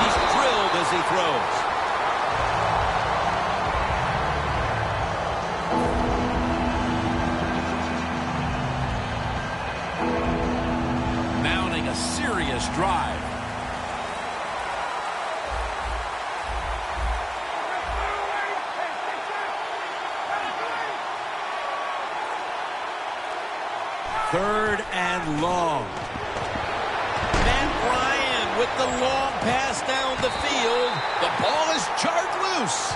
He's drilled as he throws. Mounting a serious drive. Third and long. Matt Ryan with the long pass down the field. The ball is charged loose.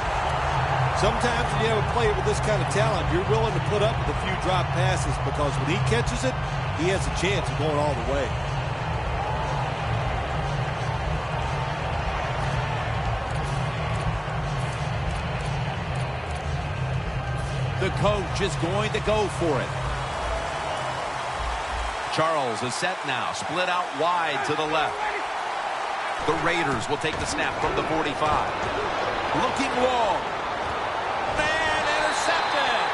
Sometimes when you have a player with this kind of talent, you're willing to put up with a few drop passes because when he catches it, he has a chance of going all the way. The coach is going to go for it. Charles is set now, split out wide to the left. The Raiders will take the snap from the 45. Looking long. And intercepted.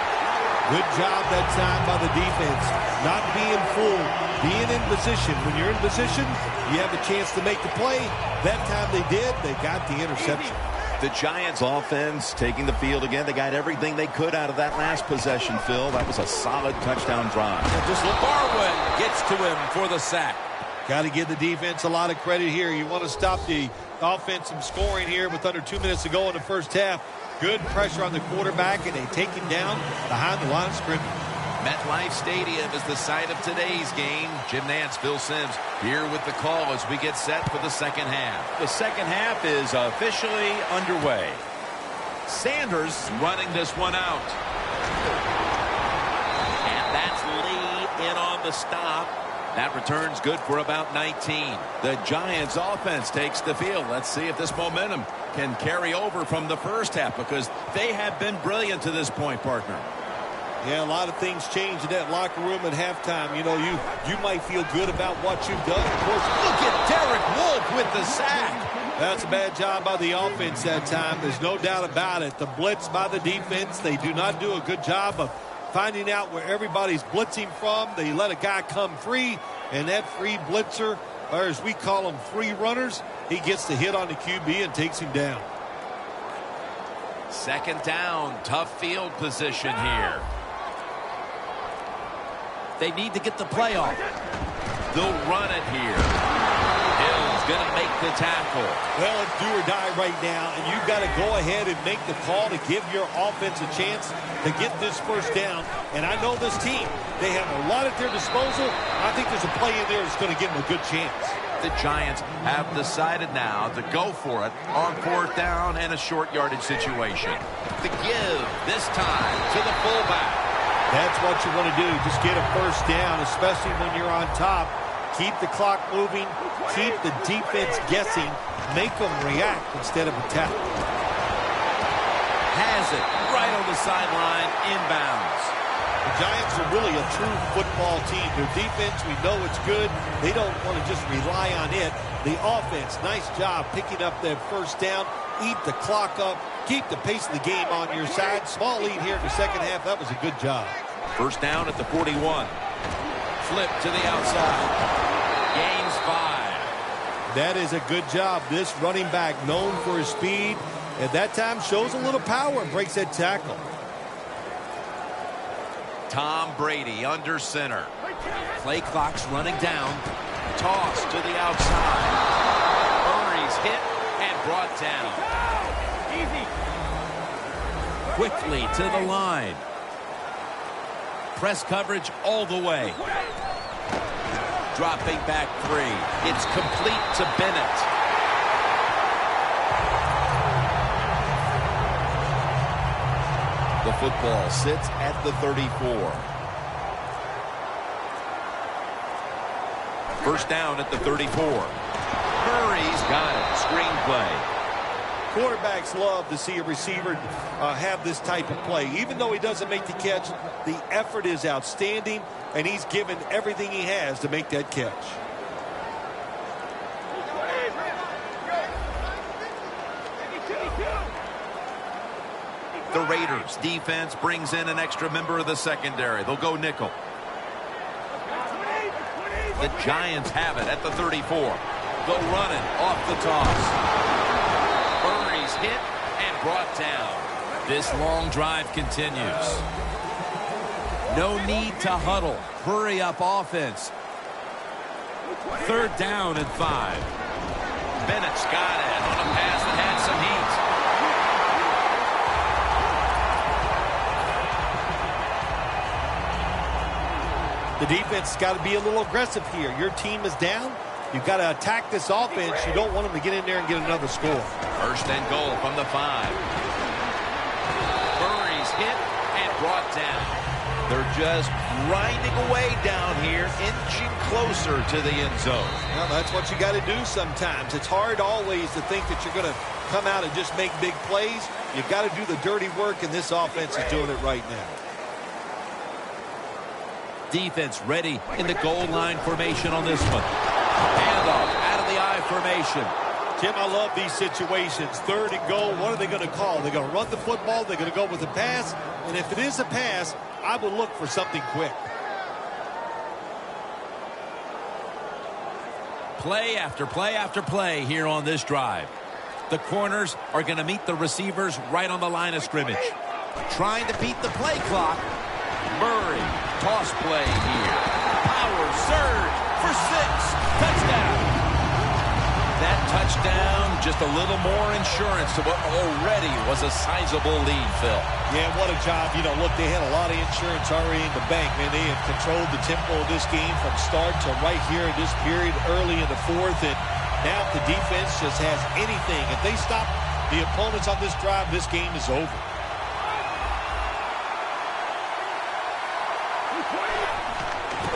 Good job that time by the defense. Not being fooled, being in position. When you're in position, you have a chance to make the play. That time they did. They got the interception. The Giants offense taking the field again. They got everything they could out of that last possession, Phil. That was a solid touchdown drive. Just Barwin gets to him for the sack. Got to give the defense a lot of credit here. You want to stop the offense from scoring here with under 2 minutes to go in the first half. Good pressure on the quarterback, and they take him down behind the line of scrimmage. MetLife Stadium is the site of today's game. Jim Nantz, Phil Simms here with the call as we get set for the second half. The second half is officially underway. Sanders Running this one out. And that's Lee in on the stop. That return's good for about 19. The Giants offense takes the field. Let's see if this momentum can carry over from the first half, because they have been brilliant to this point, partner. Yeah, a lot of things change in that locker room at halftime. You know, you might feel good about what you've done. Of course, Look at Derek Wolfe with the sack. that's a bad job by the offense that time. There's no doubt about it. The blitz by the defense, they do not do a good job of finding out where everybody's blitzing from. They let a guy come free, and that free blitzer, or as we call them, free runners, he gets the hit on the QB and takes him down. Second down, tough field position here. They need to get the play off. They'll run it here. Hill's going to make the tackle. Well, it's do or die right now, and you've got to go ahead and make the call to give your offense a chance to get this first down. And I know this team, they have a lot at their disposal. I think there's a play in there that's going to give them a good chance. The Giants have decided now to go for it on fourth down and a short yardage situation. The give this time to the fullback. That's what you want to do. Just get a first down, especially when you're on top. Keep the clock moving. Keep the defense guessing. Make them react instead of attack. Has it right on the sideline, inbounds. The Giants are really a true football team. Their defense, we know it's good. They don't want to just rely on it. The offense, nice job picking up that first down. Eat the clock up. Keep the pace of the game on your side. Small lead here in the second half. That was a good job. First down at the 41. Flip to the outside. Gains 5. That is a good job. This running back, known for his speed, at that time shows a little power and breaks that tackle. Tom Brady under center. Play clock's running down. Toss to the outside. Murray's hit and brought down. Quickly to the line. Press coverage all the way. Dropping back 3. It's complete to Bennett. The football sits at the 34. First down at the 34. Murray's got it. Screenplay. Quarterbacks love to see a receiver have this type of play. Even though he doesn't make the catch, the effort is outstanding, and he's given everything he has to make that catch. The Raiders defense brings in an extra member of the secondary. They'll go nickel. The Giants have it at the 34. They'll run it off the toss. Murray's hit and brought down. This long drive continues. No need to huddle. Hurry up offense. Third down and 5. Bennett's got it on a pass that had some heat. The defense has got to be a little aggressive here. Your team is down. You've got to attack this offense. You don't want them to get in there and get another score. First and goal from the 5. Murray's hit and brought down. They're just grinding away down here, inching closer to the end zone. Well, that's what you got to do sometimes. It's hard always to think that you're going to come out and just make big plays. You've got to do the dirty work, and this offense is doing it right now. Defense ready in the goal line formation on this one. Handoff out of the I formation. Jim, I love these situations. 3rd and goal, what are they going to call? They're going to run the football, they're going to go with a pass, and if it is a pass, I will look for something quick. Play after play after play here on this drive. The corners are going to meet the receivers right on the line of scrimmage. Trying to beat the play clock. Murray, toss play here. Power surge for 6. Touchdown. That touchdown, just a little more insurance to what already was a sizable lead, Phil. Yeah, what a job. You know, look, they had a lot of insurance already in the bank, man. They have controlled the tempo of this game from start to right here in this period early in the 4th. And now the defense just has anything. If they stop the opponents on this drive, this game is over.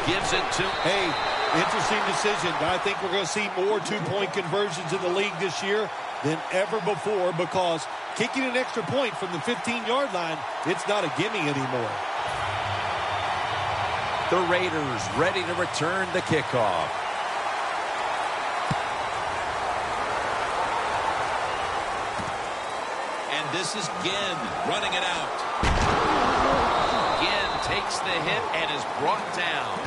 Gives it to... Hey, interesting decision. I think we're going to see more 2-point conversions in the league this year than ever before, because kicking an extra point from the 15-yard line, it's not a gimme anymore. The Raiders ready to return the kickoff. And this is Ginn running it out. Ginn takes the hit and is brought down.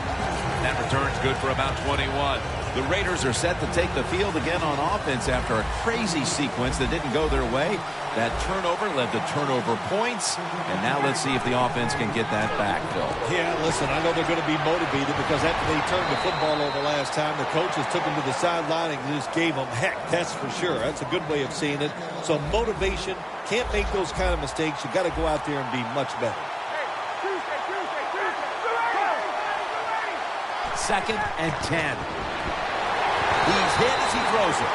That return's good for about 21. The Raiders are set to take the field again on offense after a crazy sequence that didn't go their way. That turnover led to turnover points. And now let's see if the offense can get that back, Phil. Yeah, listen, I know they're going to be motivated because after they turned the football over last time, the coaches took them to the sideline and just gave them heck. That's for sure. That's a good way of seeing it. So motivation, can't make those kind of mistakes. You got to go out there and be much better. 2nd and 10. He's hit as he throws it.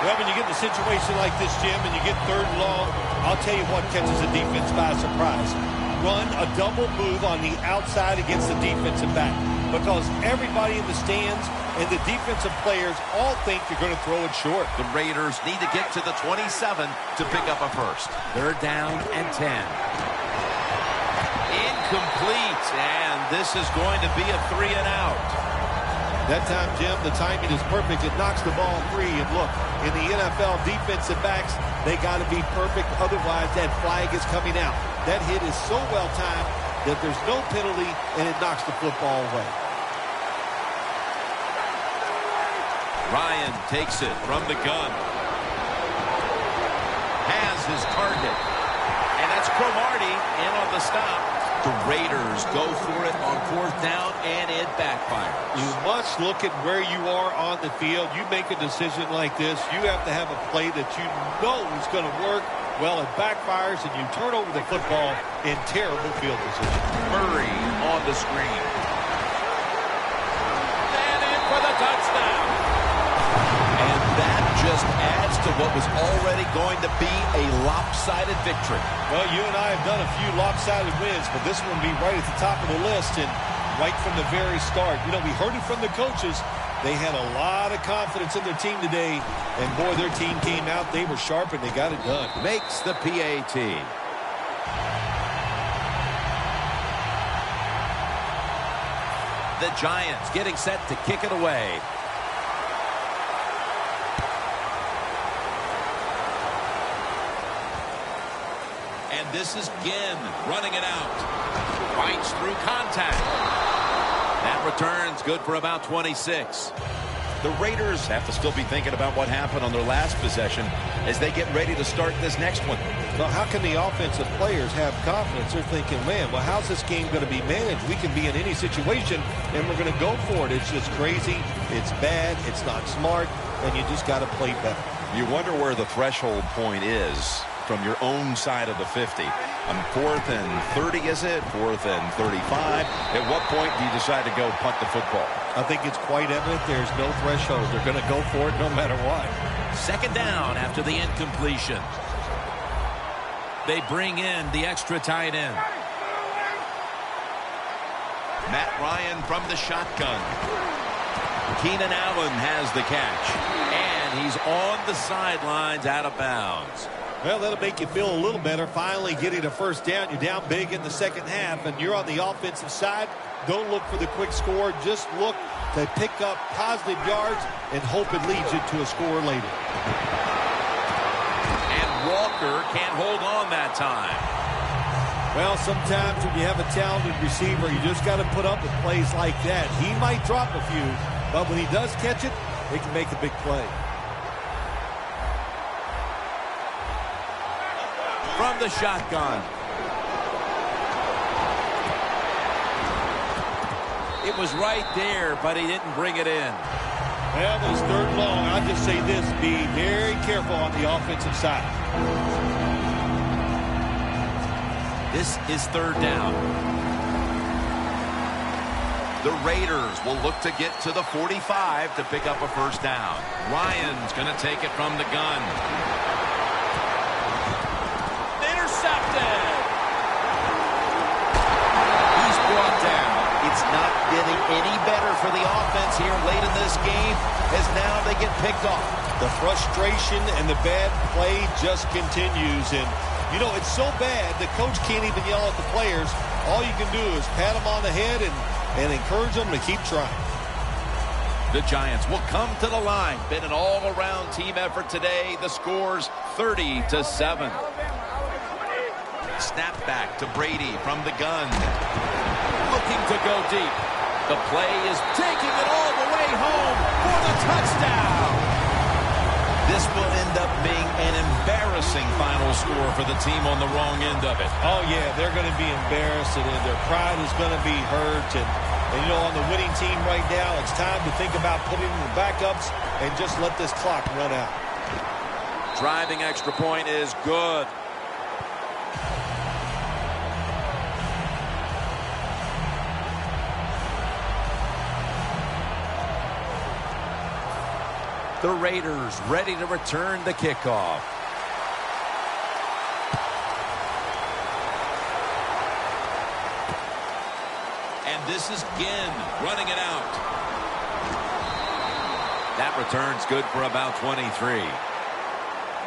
Well, when you get in a situation like this, Jim, and you get 3rd and long, I'll tell you what catches the defense by surprise. Run a double move on the outside against the defensive back, because everybody in the stands and the defensive players all think you're going to throw it short. The Raiders need to get to the 27 to pick up a first. 3rd down and 10. Incomplete, and this is going to be a 3 and out. That time, Jim, the timing is perfect. It knocks the ball free. And look, in the NFL, defensive backs, they got to be perfect. Otherwise, that flag is coming out. That hit is so well timed that there's no penalty, and it knocks the football away. Ryan takes it from the gun. Has his target. And that's Cromartie in on the stop. The Raiders go for it on 4th down, and it backfires. You must look at where you are on the field. You make a decision like this, you have to have a play that you know is going to work. Well, it backfires, and you turn over the football in terrible field position. Murray on the screen. And in for the touchdown. And that just adds to what was already going to be a lopsided victory. Well, you and I have done a few lopsided wins, but this one will be right at the top of the list, and right from the very start. You know, we heard it from the coaches. They had a lot of confidence in their team today, and boy, their team came out. They were sharp, and they got it done. Makes the PAT. The Giants getting set to kick it away. And this is Ginn running it out. Fights through contact. That return's good for about 26. The Raiders have to still be thinking about what happened on their last possession as they get ready to start this next one. Well, how can the offensive players have confidence? They're thinking, man, well, how's this game going to be managed? We can be in any situation, and we're going to go for it. It's just crazy. It's bad. It's not smart, and you just got to play better. You wonder where the threshold point is from your own side of the 50. On 4th and 30, is it? 4th and 35. At what point do you decide to go punt the football? I think it's quite evident there's no threshold. They're going to go for it no matter what. 2nd down after the incompletion. They bring in the extra tight end. Matt Ryan from the shotgun. Keenan Allen has the catch. And he's on the sidelines out of bounds. Well, that'll make you feel a little better. Finally getting a first down. You're down big in the second half, and you're on the offensive side. Don't look for the quick score. Just look to pick up positive yards and hope it leads you to a score later. And Walker can't hold on that time. Well, sometimes when you have a talented receiver, you just got to put up with plays like that. He might drop a few, but when he does catch it, he can make a big play. From the shotgun. It was right there, but he didn't bring it in. Well, this third long, I'll just say this, be very careful on the offensive side. This is third down. The Raiders will look to get to the 45 to pick up a first down. Ryan's going to take it from the gun. Intercepted. He's brought down. It's not getting any better for the offense here late in this game, as now they get picked off. The frustration and the bad play just continues. And, you know, it's so bad the coach can't even yell at the players. All you can do is pat them on the head and encourage them to keep trying. The Giants will come to the line. Been an all-around team effort today. The score's 30-7. Snap back to Brady from the gun. Looking to go deep. The play is taking it all the way home for the touchdown. This will end up being an embarrassing final score for the team on the wrong end of it. Oh, yeah, they're going to be embarrassed, and their pride is going to be hurt. And, you know, on the winning team right now, it's time to think about putting in the backups and just let this clock run out. Driving extra point is good. The Raiders ready to return the kickoff. And this is Ginn running it out. That return's good for about 23.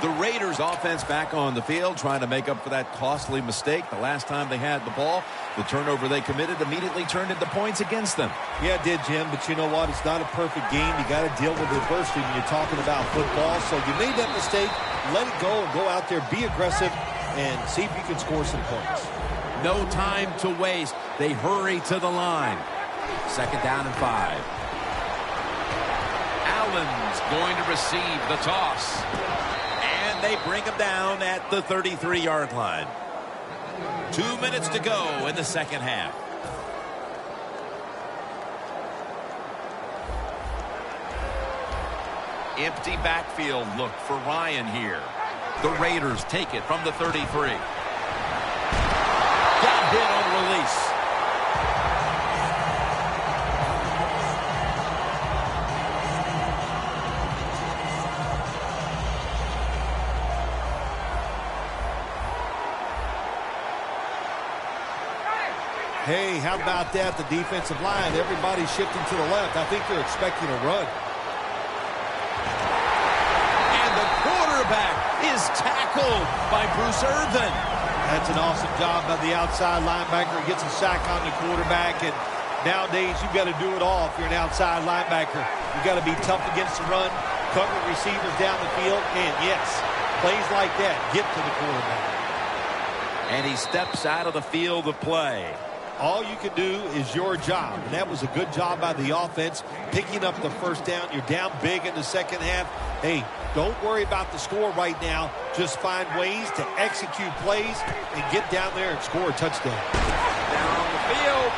The Raiders offense back on the field trying to make up for that costly mistake. The last time they had the ball, the turnover they committed immediately turned into points against them. Yeah, it did, Jim, but you know what? It's not a perfect game. You got to deal with adversity when you're talking about football. So you made that mistake, let it go, and go out there, be aggressive, and see if you can score some points. No time to waste. They hurry to the line. Second down and 5. Allen's going to receive the toss. They bring him down at the 33-yard line. 2 minutes to go in the second half. Empty backfield look for Ryan here. The Raiders take it from the 33. Got hit on release. Hey, how about that? The defensive line, everybody's shifting to the left. I think they're expecting a run. And the quarterback is tackled by Bruce Irvin. That's an awesome job by the outside linebacker. He gets a sack on the quarterback, and nowadays you've got to do it all if you're an outside linebacker. You've got to be tough against the run, cover receivers down the field, and yes, plays like that get to the quarterback. And he steps out of the field of play. All you can do is your job, and that was a good job by the offense, picking up the first down. You're down big in the second half. Hey, don't worry about the score right now. Just find ways to execute plays and get down there and score a touchdown. Down on the field,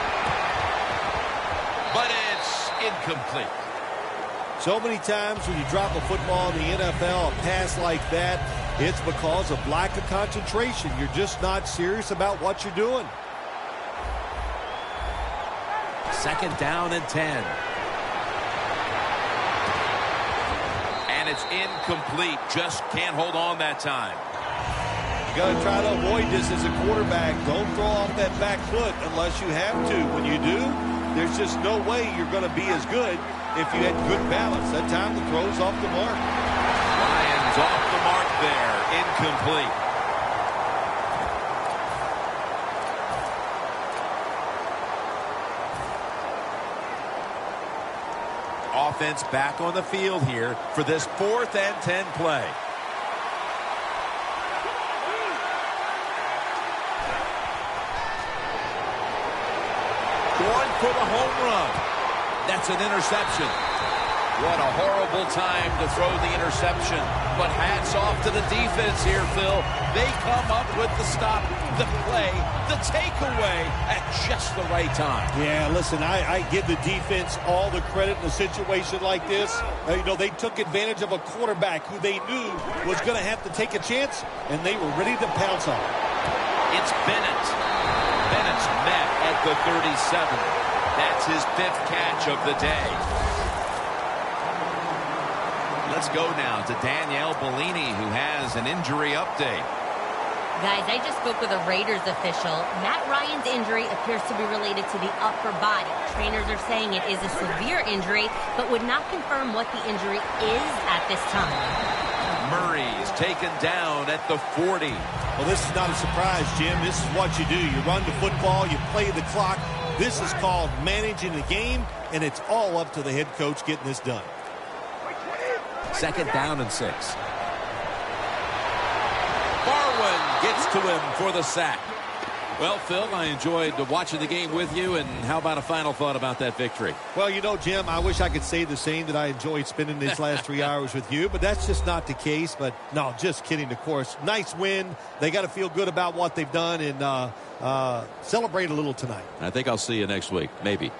but it's incomplete. So many times when you drop a football in the NFL, a pass like that, it's because of lack of concentration. You're just not serious about what you're doing. Second down and 10. And it's incomplete. Just can't hold on that time. You got to try to avoid this as a quarterback. Don't throw off that back foot unless you have to. When you do, there's just no way you're going to be as good if you had good balance. That time the throw's off the mark. Ryan's off the mark there. Incomplete. Offense back on the field here for this 4th and 10 play. Going for the home run. That's an interception. What a horrible time to throw the interception. But hats off to the defense here, Phil. They come up with the stop, the play, the takeaway at just the right time. Yeah, listen, I give the defense all the credit in a situation like this. They took advantage of a quarterback who they knew was going to have to take a chance, and they were ready to pounce on him. It's Bennett. Bennett's met at the 37. That's his 5th catch of the day. Let's go now to Danielle Bellini, who has an injury update. Guys, I just spoke with a Raiders official. Matt Ryan's injury appears to be related to the upper body. Trainers are saying it is a severe injury, but would not confirm what the injury is at this time. Murray is taken down at the 40. Well, this is not a surprise, Jim. This is what you do. You run the football, you play the clock. This is called managing the game, and it's all up to the head coach getting this done. 2nd down and 6. Barwin gets to him for the sack. Well, Phil, I enjoyed watching the game with you, and how about a final thought about that victory? Well, Jim, I wish I could say the same, that I enjoyed spending these last 3 hours with you, but that's just not the case. But, no, just kidding, of course. Nice win. They got to feel good about what they've done and celebrate a little tonight. I think I'll see you next week, maybe.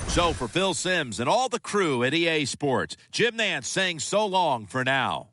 So for Phil Simms and all the crew at EA Sports, Jim Nantz saying so long for now.